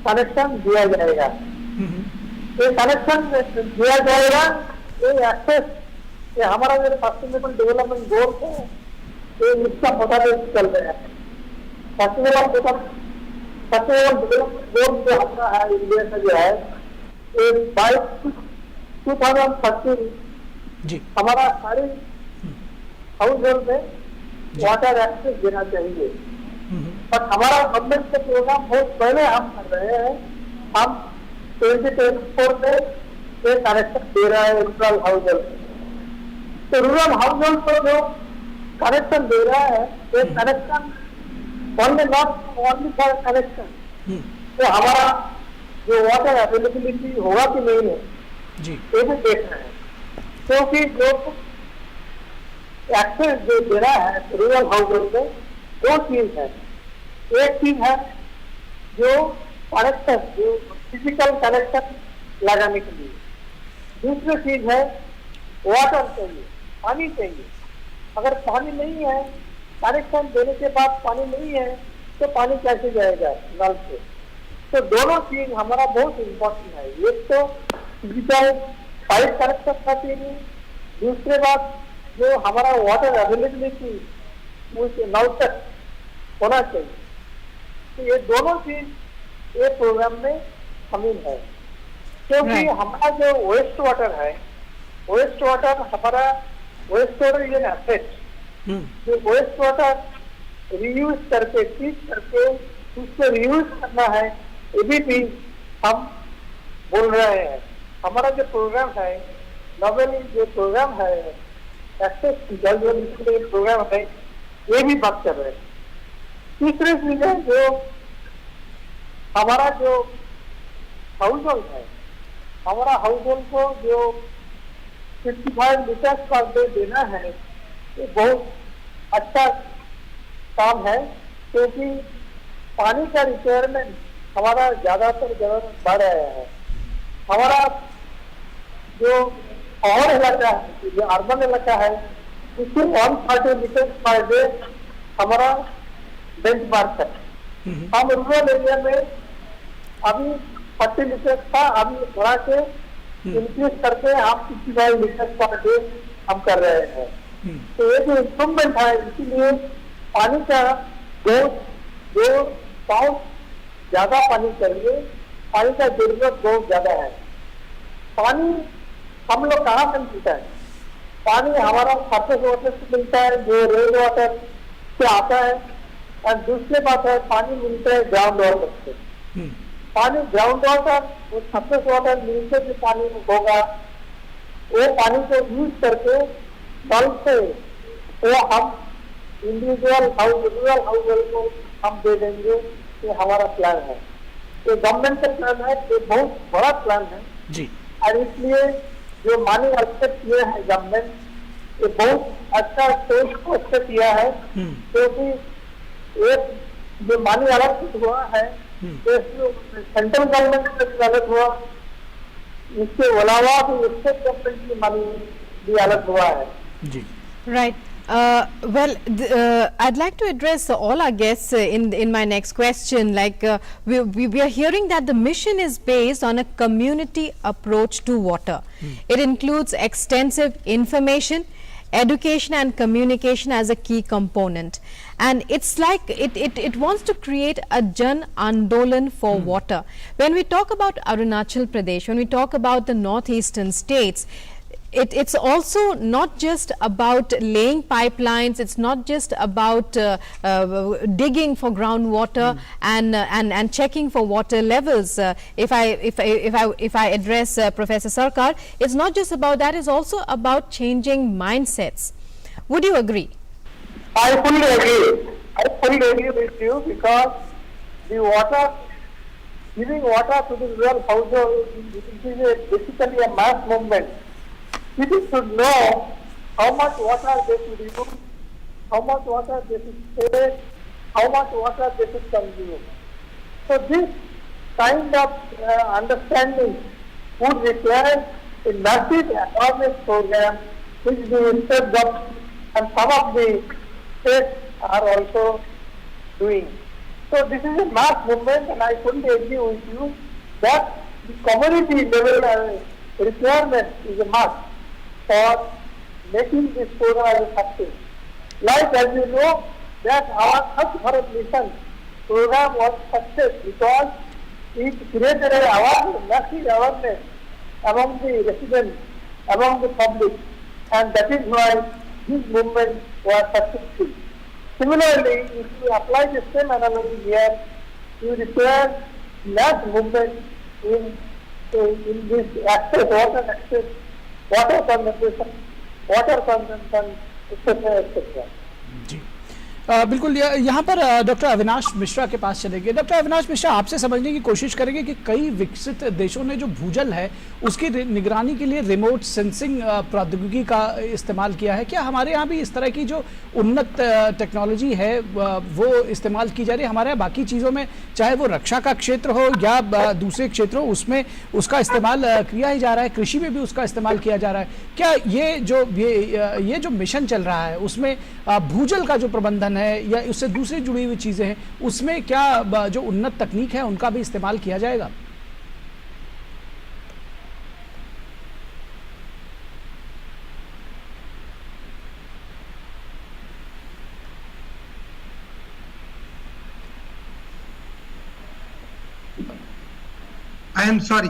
कनेक्शन दिया जाएगा। ये कनेक्शन दिया जाएगा, ये एक्सेस, ये हमारा जो सस्टेनेबल डेवलपमेंट गोल है, ये इसका पता चल रहा है। सस्टेनेबल डेवलपमेंट गोल जो हमारा है इंडिया का जो है, ये बाय 2030
जी
हमारा सारे हाउस होल्ड में वाटर एक्सेस देना चाहिए। पर हमारा गवर्नमेंट का प्रोग्राम बहुत पहले हम कर रहे हैं। हम 2024 में ये कनेक्शन दे रहा है रूरल हाउस होल्ड। तो रूरल हाउस होल्ड को जो कनेक्शन दे रहा है, ये connection only not only for connection, तो हमारा जो वाटर अवेलेबिलिटी होगा कि नहीं है
जी,
ये भी देखना है। क्योंकि जो एक्सेस जो दे रहा है रूरल हाउस होल्ड में, दो चीज है। एक चीज है जो कनेक्शन, जो फिजिकल कनेक्शन लगाने के लिए। दूसरी चीज है वाटर चाहिए, पानी चाहिए। अगर पानी नहीं है, कनेक्शन देने के बाद पानी नहीं है, तो पानी कैसे जाएगा नल से? तो दोनों चीज हमारा बहुत इम्पोर्टेंट है। एक तो फिजिकल पाइप कनेक्शन का चाहिए, दूसरे बात जो हमारा वाटर अवेलेबिलिटी उस नल तक होना चाहिए। तो ये दोनों चीज ये प्रोग्राम में शामिल है। क्योंकि हमारा जो वेस्ट वाटर है, वेस्ट वाटर हमारा waste water is an asset. जो वेस्ट वाटर रीयूज करके, ट्रीट करके उसको रीयूज करना है, ये भी हम बोल रहे हैं। हमारा जो प्रोग्राम है, नॉवेली जो प्रोग्राम है, एक्सेस जल जीवन मिशन का प्रोग्राम है, ये भी बात कर रहे हैं। तीसरी चीज है जो हमारा जो हाउस होल्ड है, हमारा हाउस होल्ड को जो 55 लीटर पर डे देना है, ये बहुत अच्छा काम है। क्योंकि पानी का रिक्वायरमेंट हमारा ज्यादातर बढ़ रहा है। हमारा जो और इलाका है, जो अर्बन इलाका है, उससे 130 लीटर पर डे हमारा बेंचमार्क है। हम रूरल एरिया में अभी 40 लीटर था, अभी बढ़ा के इंक्रीज करके हम 65 लीटर पर डे हम कर रहे हैं। तो ये जो इम्प्रूवमेंट है, इसीलिए पानी का जो बहुत ज्यादा पानी चाहिए, पानी का जरूरत बहुत ज्यादा है। पानी हम लोग कहाँ से मिलता है? पानी हमारा सरफेस वाटर से मिलता है, जो रेन वाटर से आता है, और दूसरी बात है पानी मिलता है ग्राउंड वाटर से। पानी ग्राउंड वाटर और सरफेस वाटर मिलकर जो पानी होगा वो पानी को यूज करके नल से वो हम इंडिविजुअल रूरल हाउस होल्ड को हम दे देंगे। ये हमारा प्लान है, ये गवर्नमेंट का प्लान है, ये बहुत बड़ा प्लान है
जी।
और इसलिए जो मानी एक्सेप्ट किया है गवर्नमेंट, ये बहुत अच्छा सोच को एक्सेप्ट किया है, क्योंकि एक जो मानी अलग हुआ है सेंट्रल गवर्नमेंट से भी अलग हुआ, इसके अलावा भी स्टेट गवर्नमेंट की मानी भी अलग हुआ है
जी।
Right. I'd like to address all our guests in my next question. Like we are hearing that the mission is based on a community approach to water. It includes extensive information, education and communication as a key component, and it's like it wants to create a Jan Andolan for water. When we talk about Arunachal Pradesh, when we talk about the northeastern states, it's also not just about laying pipelines, it's not just about digging for groundwater and checking for water levels. If I address Professor Sarkar, it's not just about that, it's also about changing mindsets. Would you agree?
I fully agree. I fully agree with you, because the water, giving water to the rural household, it is basically a mass movement. People should know how much water they should use, how much water they should save, how much water they should consume. So this kind of understanding would require a massive awareness program, which the state government and some of the states are also doing. So this is a mass movement, and I fully agree with you that the community level requirement is a must for making this program as a success. Like as you know that our Swachh Bharat Mission program was success because it created an awareness, massive awareness among the residents, among the public, and that is why this movement was successful. Similarly, if you apply the same analogy here, you require mass movement in this access, water conservation, etc., etc.
जी बिल्कुल। यहाँ पर doctor Avinash Mishra के पास चलेंगे। Doctor Avinash Mishra, आपसे समझने की कोशिश करेंगे कि कई विकसित देशों ने जो भूजल है उसकी निगरानी के लिए रिमोट सेंसिंग प्रौद्योगिकी का इस्तेमाल किया है। क्या हमारे यहाँ भी इस तरह की जो उन्नत टेक्नोलॉजी है वो इस्तेमाल की जा रही है? हमारे यहाँ बाकी चीज़ों में, चाहे वो रक्षा का क्षेत्र हो या दूसरे क्षेत्र हो, उसमें उसका इस्तेमाल किया ही जा रहा है, कृषि में भी उसका इस्तेमाल किया जा रहा है। क्या ये जो मिशन चल रहा है उसमें भूजल का जो प्रबंधन है या उससे दूसरी जुड़ी हुई चीजें हैं, उसमें क्या जो उन्नत तकनीक है उनका भी इस्तेमाल किया जाएगा?
आई एम सॉरी,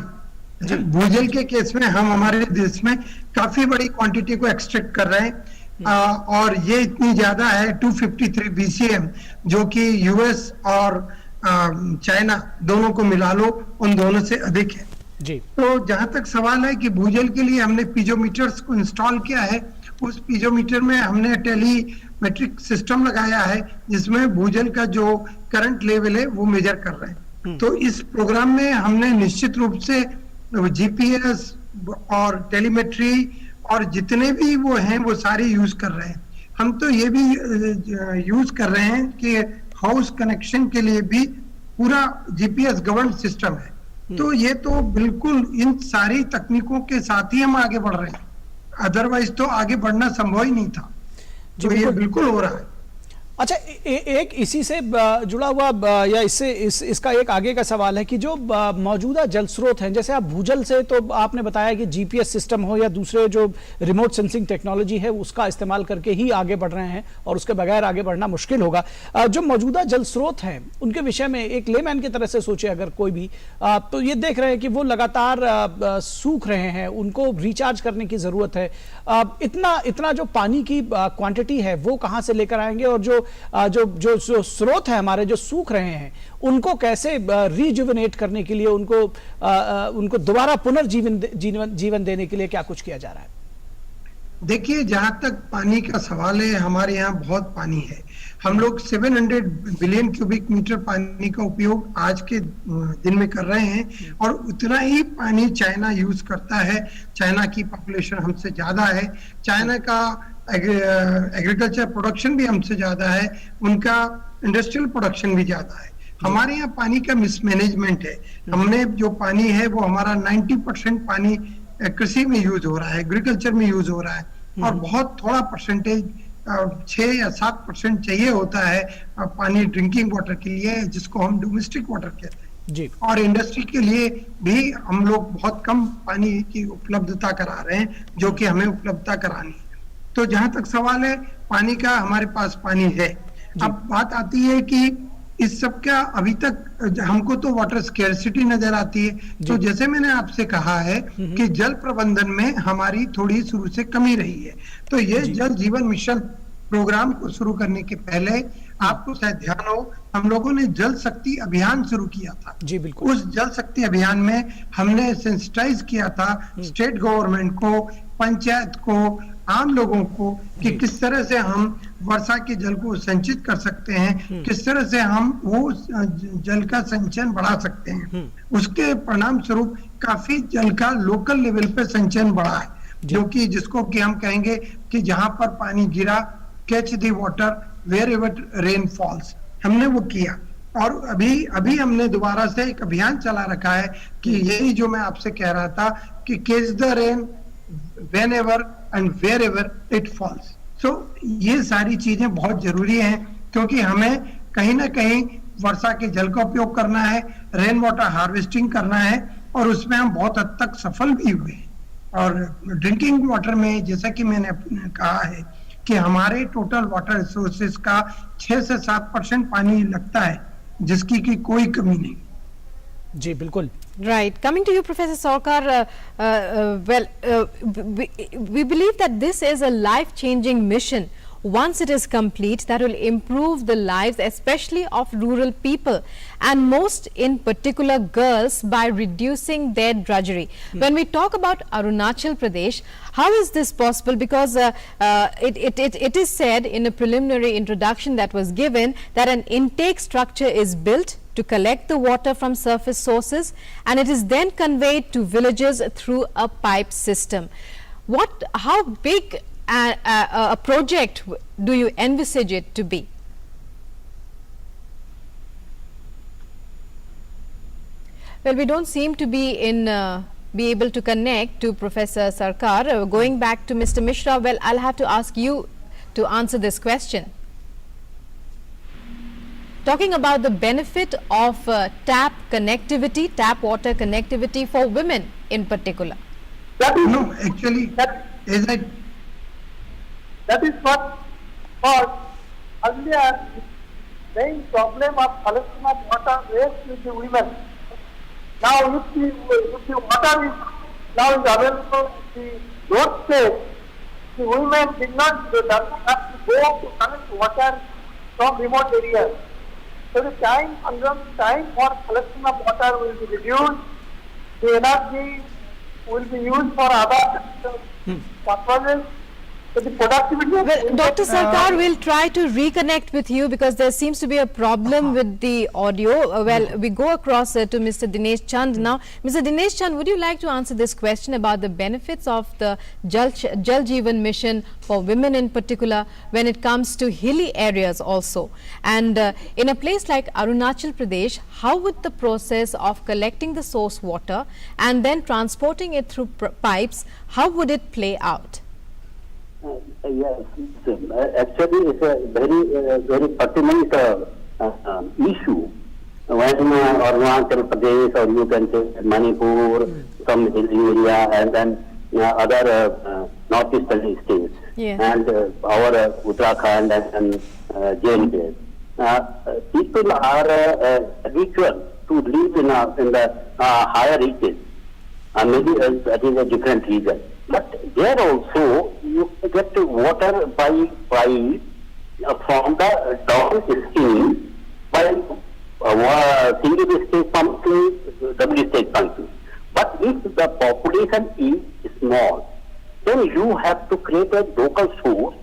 भूजल के केस में हम हमारे देश में काफी बड़ी क्वांटिटी को एक्सट्रैक्ट कर रहे हैं, और ये इतनी ज्यादा है 253 BCM, जो कि यूएस और चाइना दोनों को मिला लो उन दोनों से अधिक है
जी।
तो जहां तक सवाल है कि भूजल के लिए हमने पीजोमीटर्स को इंस्टॉल किया है, उस पीजोमीटर में हमने टेलीमेट्रिक सिस्टम लगाया है जिसमें भूजल का जो करंट लेवल है वो मेजर कर रहे हैं। तो इस प्रोग्राम में हमने निश्चित रूप से जीपीएस और टेलीमेट्री और जितने भी वो हैं वो सारे यूज कर रहे हैं। हम तो ये भी यूज कर रहे हैं कि हाउस कनेक्शन के लिए भी पूरा जीपीएस गवर्न सिस्टम है। तो ये तो बिल्कुल इन सारी तकनीकों के साथ ही हम आगे बढ़ रहे हैं, अदरवाइज तो आगे बढ़ना संभव ही नहीं था। तो ये बिल्कुल हो रहा है।
अच्छा, एक इसी से जुड़ा हुआ या इसका एक आगे का सवाल है कि जो मौजूदा जल स्रोत हैं, जैसे आप भूजल से तो आपने बताया कि जीपीएस सिस्टम हो या दूसरे जो रिमोट सेंसिंग टेक्नोलॉजी है उसका इस्तेमाल करके ही आगे बढ़ रहे हैं और उसके बगैर आगे बढ़ना मुश्किल होगा। जो मौजूदा जल स्रोत हैं उनके विषय में एक लेमैन की तरह से सोचे अगर कोई भी, तो ये देख रहे हैं कि वो लगातार सूख रहे हैं, उनको रिचार्ज करने की जरूरत है। इतना जो पानी की क्वांटिटी है वो कहाँ से लेकर आएंगे, और जो जो स्रोत है हमारे जो सूख रहे हैं उनको कैसे रिजुविनेट करने के लिए उनको दोबारा पुनर्जीवन देने के लिए क्या कुछ किया जा रहा है?
देखिए, जहां तक पानी का सवाल है, हमारे यहाँ बहुत पानी है। हम लोग 700 बिलियन क्यूबिक मीटर पानी का उपयोग आज के दिन में कर रहे हैं और उतना ही पानी चाइना यूज करता है। चाइना की पॉपुलेशन हमसे ज्यादा है, चाइना का एग्रीकल्चर प्रोडक्शन भी हमसे ज्यादा है, उनका इंडस्ट्रियल प्रोडक्शन भी ज्यादा है। हमारे यहाँ पानी का मिसमैनेजमेंट है। हमने जो पानी है वो हमारा 90% पानी कृषि में यूज हो रहा है, एग्रीकल्चर में यूज हो रहा है और बहुत थोड़ा परसेंटेज 6 या 7% चाहिए होता है पानी ड्रिंकिंग वाटर के लिए, जिसको हम डोमेस्टिक वाटर कहते हैं
जी।
और इंडस्ट्री के लिए भी हम लोग बहुत कम पानी की उपलब्धता करा रहे हैं, जो कि हमें उपलब्धता करानी है। तो जहां तक सवाल है पानी का, हमारे पास पानी है। अब बात आती है कि इस सब का अभी तक हमको तो वाटर स्केर्सिटी नजर आती है। तो जैसे मैंने आपसे कहा है कि जल प्रबंधन में हमारी थोड़ी शुरू से कमी रही है। तो ये जल जीवन मिशन प्रोग्राम को शुरू करने के पहले आपको शायद ध्यान हो, हम लोगों ने जल शक्ति अभियान शुरू किया था।
जी बिल्कुल।
उस जल शक्ति अभियान में हमने सेंसिटाइज किया था स्टेट गवर्नमेंट को, पंचायत को, आम लोगों को कि किस तरह से हम वर्षा के जल को संचित कर सकते हैं, किस तरह से हम वो जल का संचयन बढ़ा सकते हैं। उसके परिणाम स्वरूप काफी जल का लोकल लेवल पे संचयन बढ़ा है, जो कि जिसको कि हम कहेंगे कि जहां पर पानी गिरा, catch the water wherever rain falls, हमने वो किया। और अभी हमने दोबारा से एक अभियान चला रखा है कि यही जो मैं आपसे कह रहा था कि catch the rain whenever and wherever it falls। So ये सारी चीजें बहुत जरूरी हैं, क्योंकि हमें कहीं ना कहीं वर्षा के जल का उपयोग करना है, रेन वाटर हार्वेस्टिंग करना है और उसमें हम बहुत हद तक सफल भी हुए। और ड्रिंकिंग वाटर में जैसा कि मैंने कहा है कि हमारे टोटल वाटर रिसोर्सेज का 6 से 7% पानी लगता है, जिसकी की कोई कमी नहीं।
जी बिल्कुल।
Right. Coming to you, Professor Sarkar, we believe that this is a life-changing mission. Once it is complete, that will improve the lives, especially of rural people, and most in particular girls, by reducing their drudgery. When we talk about Arunachal Pradesh, how is this possible? Because it is said in a preliminary introduction that was given that an intake structure is built to collect the water from surface sources, and it is then conveyed to villages through a pipe system. How big a project do you envisage it to be? Well, we don't seem to be able to connect to Professor Sarkar. Going back to Mr. Mishra, well, I'll have to ask you to answer this question. Talking about the benefit of tap water connectivity for women in particular.
No, actually, that
is what caused earlier main problem of collection of water waste with the women. Now, if the water is now available in the roadside, the women does not have to go to collect water from remote areas. So the time for collection of water will be reduced. The energy will be used for other purposes. So the productivity.
Well, Dr. Sarkar will try to reconnect with you because there seems to be a problem with the audio. Well, we go across to Mr. Dinesh Chand now. Mr. Dinesh Chand, would you like to answer this question about the benefits of the Jal Jeevan mission for women in particular when it comes to hilly areas also? And in a place like Arunachal Pradesh, how would the process of collecting the source water and then transporting it through pipes, how would it play out?
Yes, actually it's a very pertinent issue when Arunachal Pradesh, or you can say Manipur, some hilly area, and then other northeastern states, and our Uttarakhand and J&K. People are habitual to live in the higher reaches. Maybe that is a different reason. But there also you get water by pipe from the down scheme by single stage pumping, double stage pumping. But if the population is small, then you have to create a local source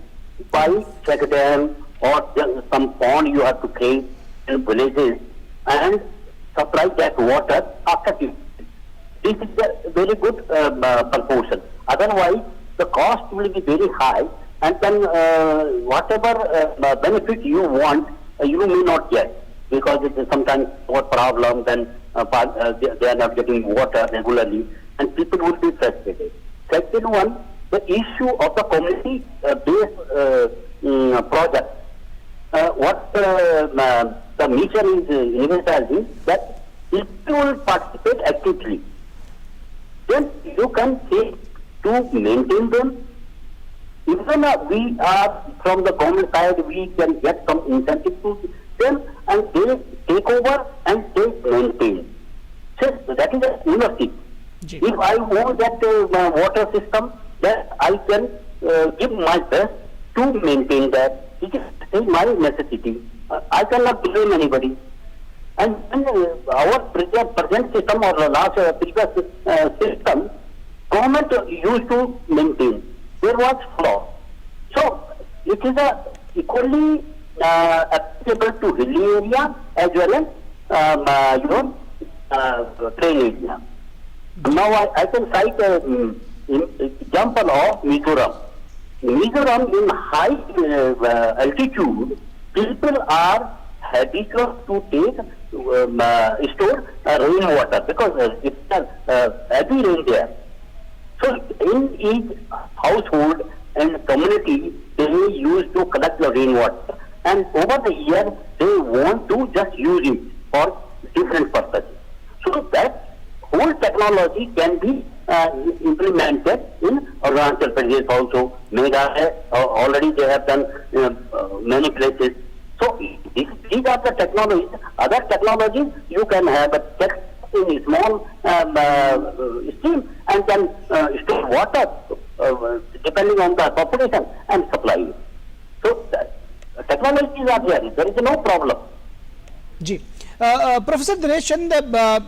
by check dam or some pond you have to create in villages and supply that water after you. This is a very good proportion. Otherwise, the cost will be very high, and then whatever benefit you want, you may not get, because it is sometimes more problem. Then they are not getting water regularly, and people will be frustrated. Second one, the issue of the community-based project. What the mission is envisaging, that if you will participate actively, then you can take to maintain them. Even we are from the government side, we can get some incentive to them, and they take over and they maintain. So that is a ownership. If I own that water system, then I can give my best to maintain that. It is my necessity. I cannot blame anybody. And our present system or the last previous system, government used to maintain. There was flaw. So it is equally applicable to hilly area as well as plain area. Now I can cite example of Mizoram. Mizoram, in high altitude, people are habitual to take store rainwater, because it's heavy rain there. So in each household and community, they used to collect the rainwater, and over the year they want to just use it for different purposes. So that whole technology can be implemented in Arunachal Pradesh also. Meghalaya already they have done many places. So these are the technologies. Other technologies you can have a text in a small stream and then store water depending on the population and supply it. So technologies are there. There is no problem.
जी professor Dinesh Chand,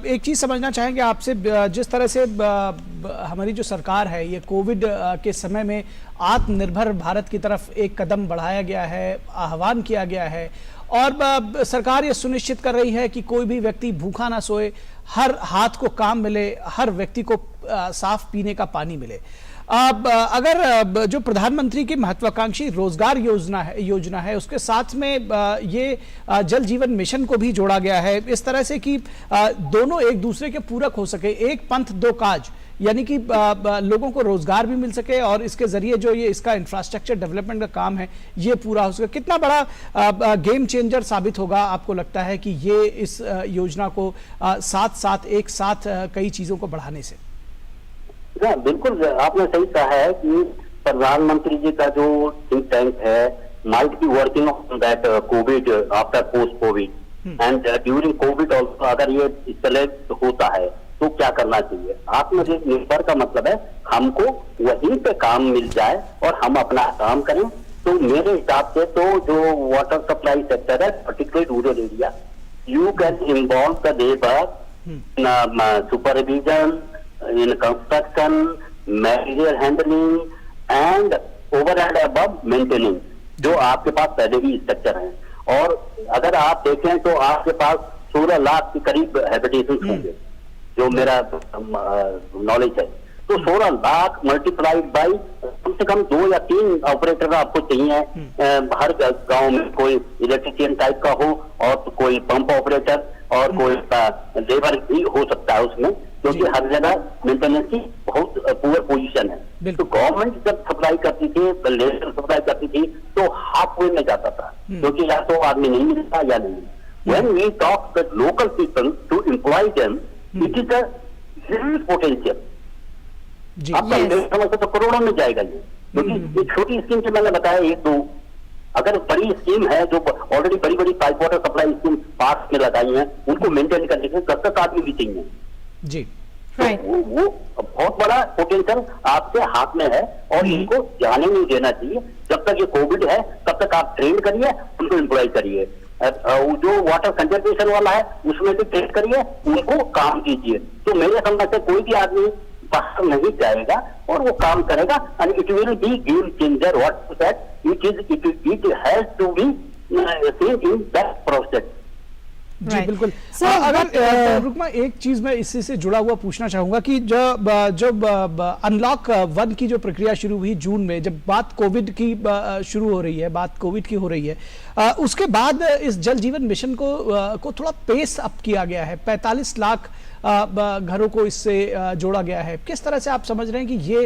एक चीज़ समझना चाहेंगे आपसे। जिस तरह से हमारी जो सरकार है, ये कोविड के समय में आत्मनिर्भर भारत की तरफ एक कदम बढ़ाया गया है, आह्वान किया गया है, और सरकार ये सुनिश्चित कर रही है कि कोई भी व्यक्ति भूखा ना सोए, हर हाथ को काम मिले, हर व्यक्ति को साफ पीने का पानी मिले। अगर जो प्रधानमंत्री की महत्वाकांक्षी रोजगार योजना है उसके साथ में ये जल जीवन मिशन को भी जोड़ा गया है, इस तरह से कि दोनों एक दूसरे के पूरक हो सके, एक पंथ दो काज, यानी कि लोगों को रोजगार भी मिल सके और इसके जरिए जो ये इसका इंफ्रास्ट्रक्चर डेवलपमेंट का काम है ये पूरा हो सके। कितना बड़ा गेम चेंजर साबित होगा आपको लगता है कि ये इस योजना को एक साथ कई चीजों को बढ़ाने से?
बिल्कुल, आपने सही कहा है कि प्रधानमंत्री जी का जो थिंक टैंक है might be working on that Covid after post Covid and during Covid also. अगर ये इस तरह होता है तो क्या करना चाहिए? आत्मनिर्भर का मतलब है हमको वहीं पे काम मिल जाए और हम अपना काम करें। तो मेरे हिसाब से तो जो वाटर सप्लाई सेक्टर है, particularly rural area, you can involve the labour supervision in construction, material handling and over and above maintenance, जो आपके पास पहले ही स्ट्रक्चर है। और अगर आप देखें तो आपके पास 16 लाख के करीब हैबिटेशन होंगे, जो मेरा नॉलेज है। तो 16 लाख मल्टीप्लाइड बाई कम से कम 2 या 3 ऑपरेटर आपको चाहिए हर गांव में। कोई इलेक्ट्रिशियन टाइप का हो और कोई पंप ऑपरेटर और कोई लेबर भी हो सकता है उसमें, क्योंकि हर जगह मेंटेनेंस की बहुत पुअर पोजीशन है। तो गवर्नमेंट जब सप्लाई करती थी, लेबर सप्लाई करती थी, तो हाफ वे में जाता था, क्योंकि या तो आदमी नहीं मिलता या नहीं। When we talk with local people to employ them, it is a huge potential. आपका समझ तो करोड़ों में जाएगा ये, क्योंकि ये छोटी स्कीम जो मैंने बताया 1-2, अगर बड़ी स्कीम है जो ऑलरेडी बड़ी बड़ी पाइप वाटर सप्लाई स्कीम पास में लगाई है, उनको मेंटेन करने के 10 आदमी भी चाहिए।
जी
Right.
तो वो बहुत बड़ा पोटेंशियल आपके हाथ में है और इनको जाने नहीं देना चाहिए। जब तक ये कोविड है तब तक आप ट्रेन करिए, उनको एम्प्लॉय करिए। जो वाटर कंजर्वेशन वाला है उसमें भी ट्रेन करिए, उनको काम कीजिए। तो मेरे समझ से कोई भी आदमी बाहर नहीं जाएगा और वो काम करेगा and it will be game changer. What that it has to be seen in that process.
जी
Right.
बिल्कुल।
So,
अगर रुकमा एक चीज मैं इसी से जुड़ा हुआ पूछना चाहूंगा कि जब अनलॉक 1 की जो प्रक्रिया शुरू हुई जून में, जब बात कोविड की शुरू हो रही है, बात कोविड की हो रही है, उसके बाद इस जल जीवन मिशन को थोड़ा पेस अप किया गया है। 45 लाख घरों को इससे जोड़ा गया है। किस तरह से आप समझ रहे हैं कि ये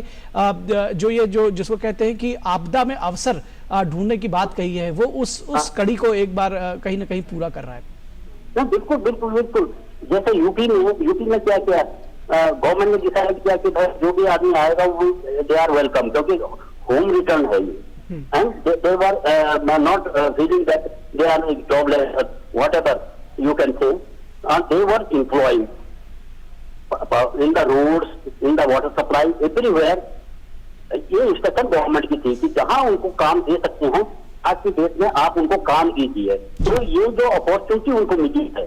जो जिसको कहते हैं कि आपदा में अवसर ढूंढने की बात कही है, वो उस कड़ी को एक बार कहीं ना कहीं पूरा कर रहा है?
बिल्कुल बिल्कुल बिल्कुल। जैसे यूपी में क्या किया, गवर्नमेंट ने डिसाइड किया कि भाई जो भी आदमी आएगा वो दे आर वेलकम, क्योंकि होम रिटर्न है ये। And they were not feeling that they are jobless, whatever you can say, they were employed in the roads, in the water supply, everywhere. ये इंस्ट्रक्शन गवर्नमेंट की थी कि जहां उनको काम दे सकते हैं आज की डेट में आप उनको काम कीजिए। तो ये जो अपॉर्चुनिटी उनको मिली है,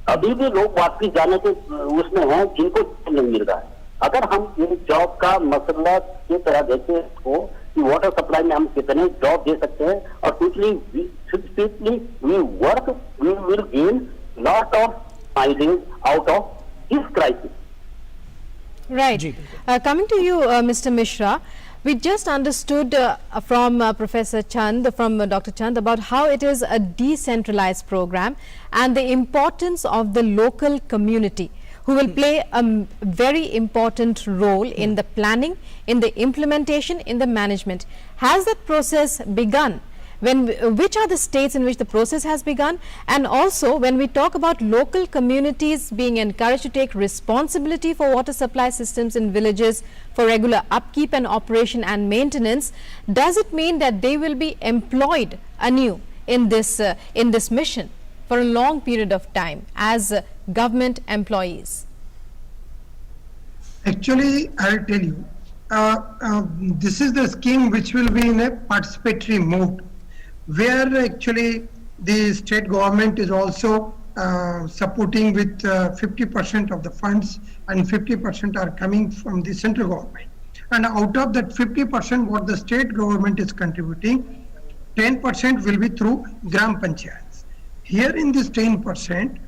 अभी भी लोग वापस जाने के उसमें हैं जिनको नहीं मिल रहा है। अगर हम ये जॉब का मसला की तरह देखें इसको कि वाटर सप्लाई में हम कितने जॉब दे सकते हैं और quickly we work, we will gain lot of finding out of this crisis.
Right. Coming to you, Mr. Mishra, we just understood from Professor Chand, from Dr. Chand, about how it is a decentralized program and the importance of the local community, who will play a very important role in the planning, in the implementation, in the management. Has that process begun? Which are the states in which the process has begun? And also, when we talk about local communities being encouraged to take responsibility for water supply systems in villages for regular upkeep and operation and maintenance, does it mean that they will be employed anew in this mission for a long period of time as government employees?
Actually, I'll tell you, this is the scheme which will be in a participatory mode, where actually the state government is also supporting with 50% of the funds, and 50% are coming from the central government. And out of that 50%, what the state government is contributing, 10% will be through Gram Panchayats. Here in this 10%,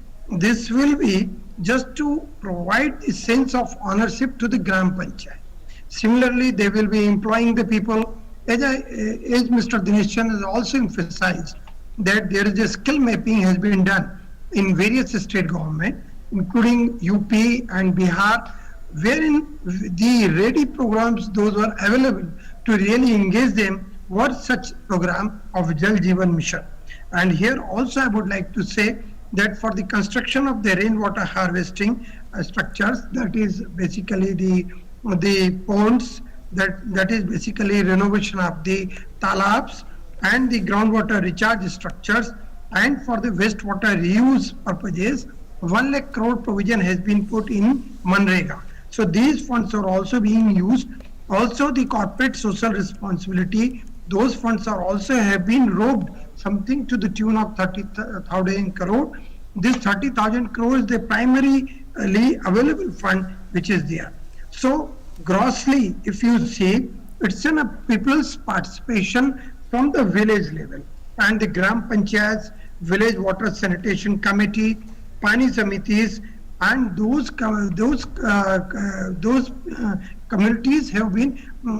this will be just to provide the sense of ownership to the Gram Panchayat. Similarly, they will be employing the people. As Mr. Dinesh Chand has also emphasized, that there is a skill mapping has been done in various state government, including UP and Bihar, wherein the ready programs, those were available to really engage them, were such program of Jal Jeevan Mission. And here also I would like to say that for the construction of the rainwater harvesting structures, that is basically the ponds, that is basically renovation of the talabs and the groundwater recharge structures, and for the wastewater reuse purposes, 1 lakh crore provision has been put in Manrega. So these funds are also being used. Also the corporate social responsibility, those funds are also have been robbed something to the tune of 30,000 crore. This 30,000 crore is the primarily available fund which is there. So grossly, if you see, it's in a people's participation from the village level, and the Gram Panchayats, village water sanitation committee, Pani Samitis, and those communities have been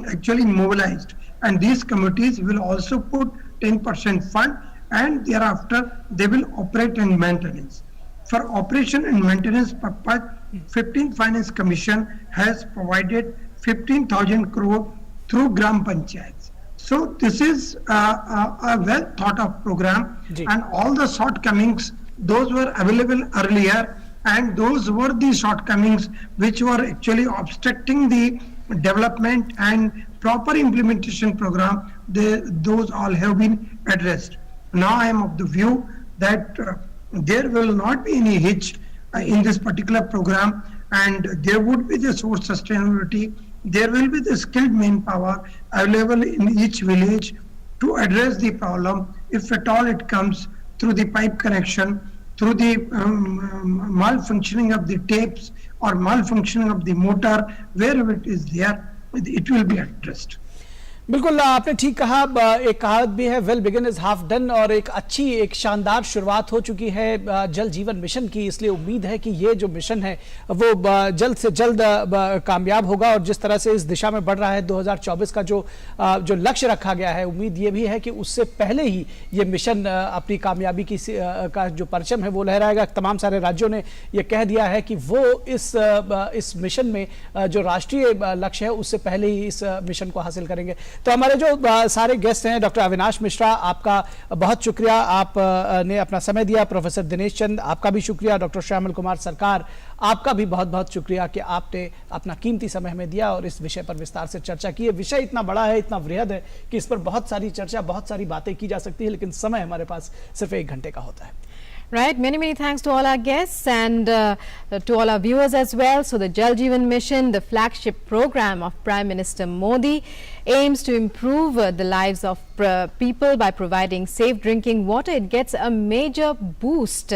actually mobilized, and these committees will also put 10% fund, and thereafter they will operate and maintenance. For operation and maintenance purpose, 15th Finance Commission has provided 15,000 crore through Gram Panchayats. So this is a well thought of program, and all the shortcomings, those were available earlier, and those were the shortcomings which were actually obstructing the development and proper implementation program. Those all have been addressed. Now I am of the view that there will not be any hitch in this particular program, and there would be the source sustainability. There will be the skilled manpower available in each village to address the problem if at all it comes through the pipe connection, through the malfunctioning of the tapes or malfunctioning of the motor, wherever it is there, it will be addressed.
बिल्कुल आपने ठीक कहा। एक कहावत भी है, well begin is half done, और एक अच्छी एक शानदार शुरुआत हो चुकी है जल जीवन मिशन की। इसलिए उम्मीद है कि ये जो मिशन है वो जल्द से जल्द कामयाब होगा, और जिस तरह से इस दिशा में बढ़ रहा है 2024 का जो लक्ष्य रखा गया है, उम्मीद ये भी है कि उससे पहले ही ये मिशन अपनी कामयाबी का जो परचम है वो लहराएगा। तमाम सारे राज्यों ने ये कह दिया है कि वो इस मिशन में जो राष्ट्रीय लक्ष्य है उससे पहले ही इस मिशन को हासिल करेंगे। तो हमारे जो सारे गेस्ट हैं, डॉक्टर अविनाश मिश्रा, आपका बहुत शुक्रिया, आपने अपना समय दिया। प्रोफेसर दिनेश चंद, आपका भी शुक्रिया। डॉक्टर श्यामल कुमार सरकार, आपका भी बहुत बहुत शुक्रिया कि आपने अपना कीमती समय हमें दिया और इस विषय पर विस्तार से चर्चा की। विषय इतना बड़ा है, इतना वृहद है कि इस पर बहुत सारी चर्चा, बहुत सारी बातें की जा सकती है, लेकिन समय हमारे पास सिर्फ 1 घंटे का होता है।
Right, many thanks to all our guests and to all our viewers as well. So the Jal Jeevan Mission, the flagship program of Prime Minister Modi, aims to improve the lives of people by providing safe drinking water. It gets a major boost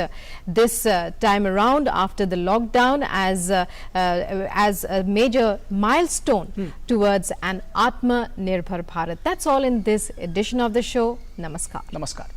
this time around after the lockdown as a major milestone towards an Atma Nirbhar Bharat. That's all in this edition of the show. Namaskar.
नमस्कार।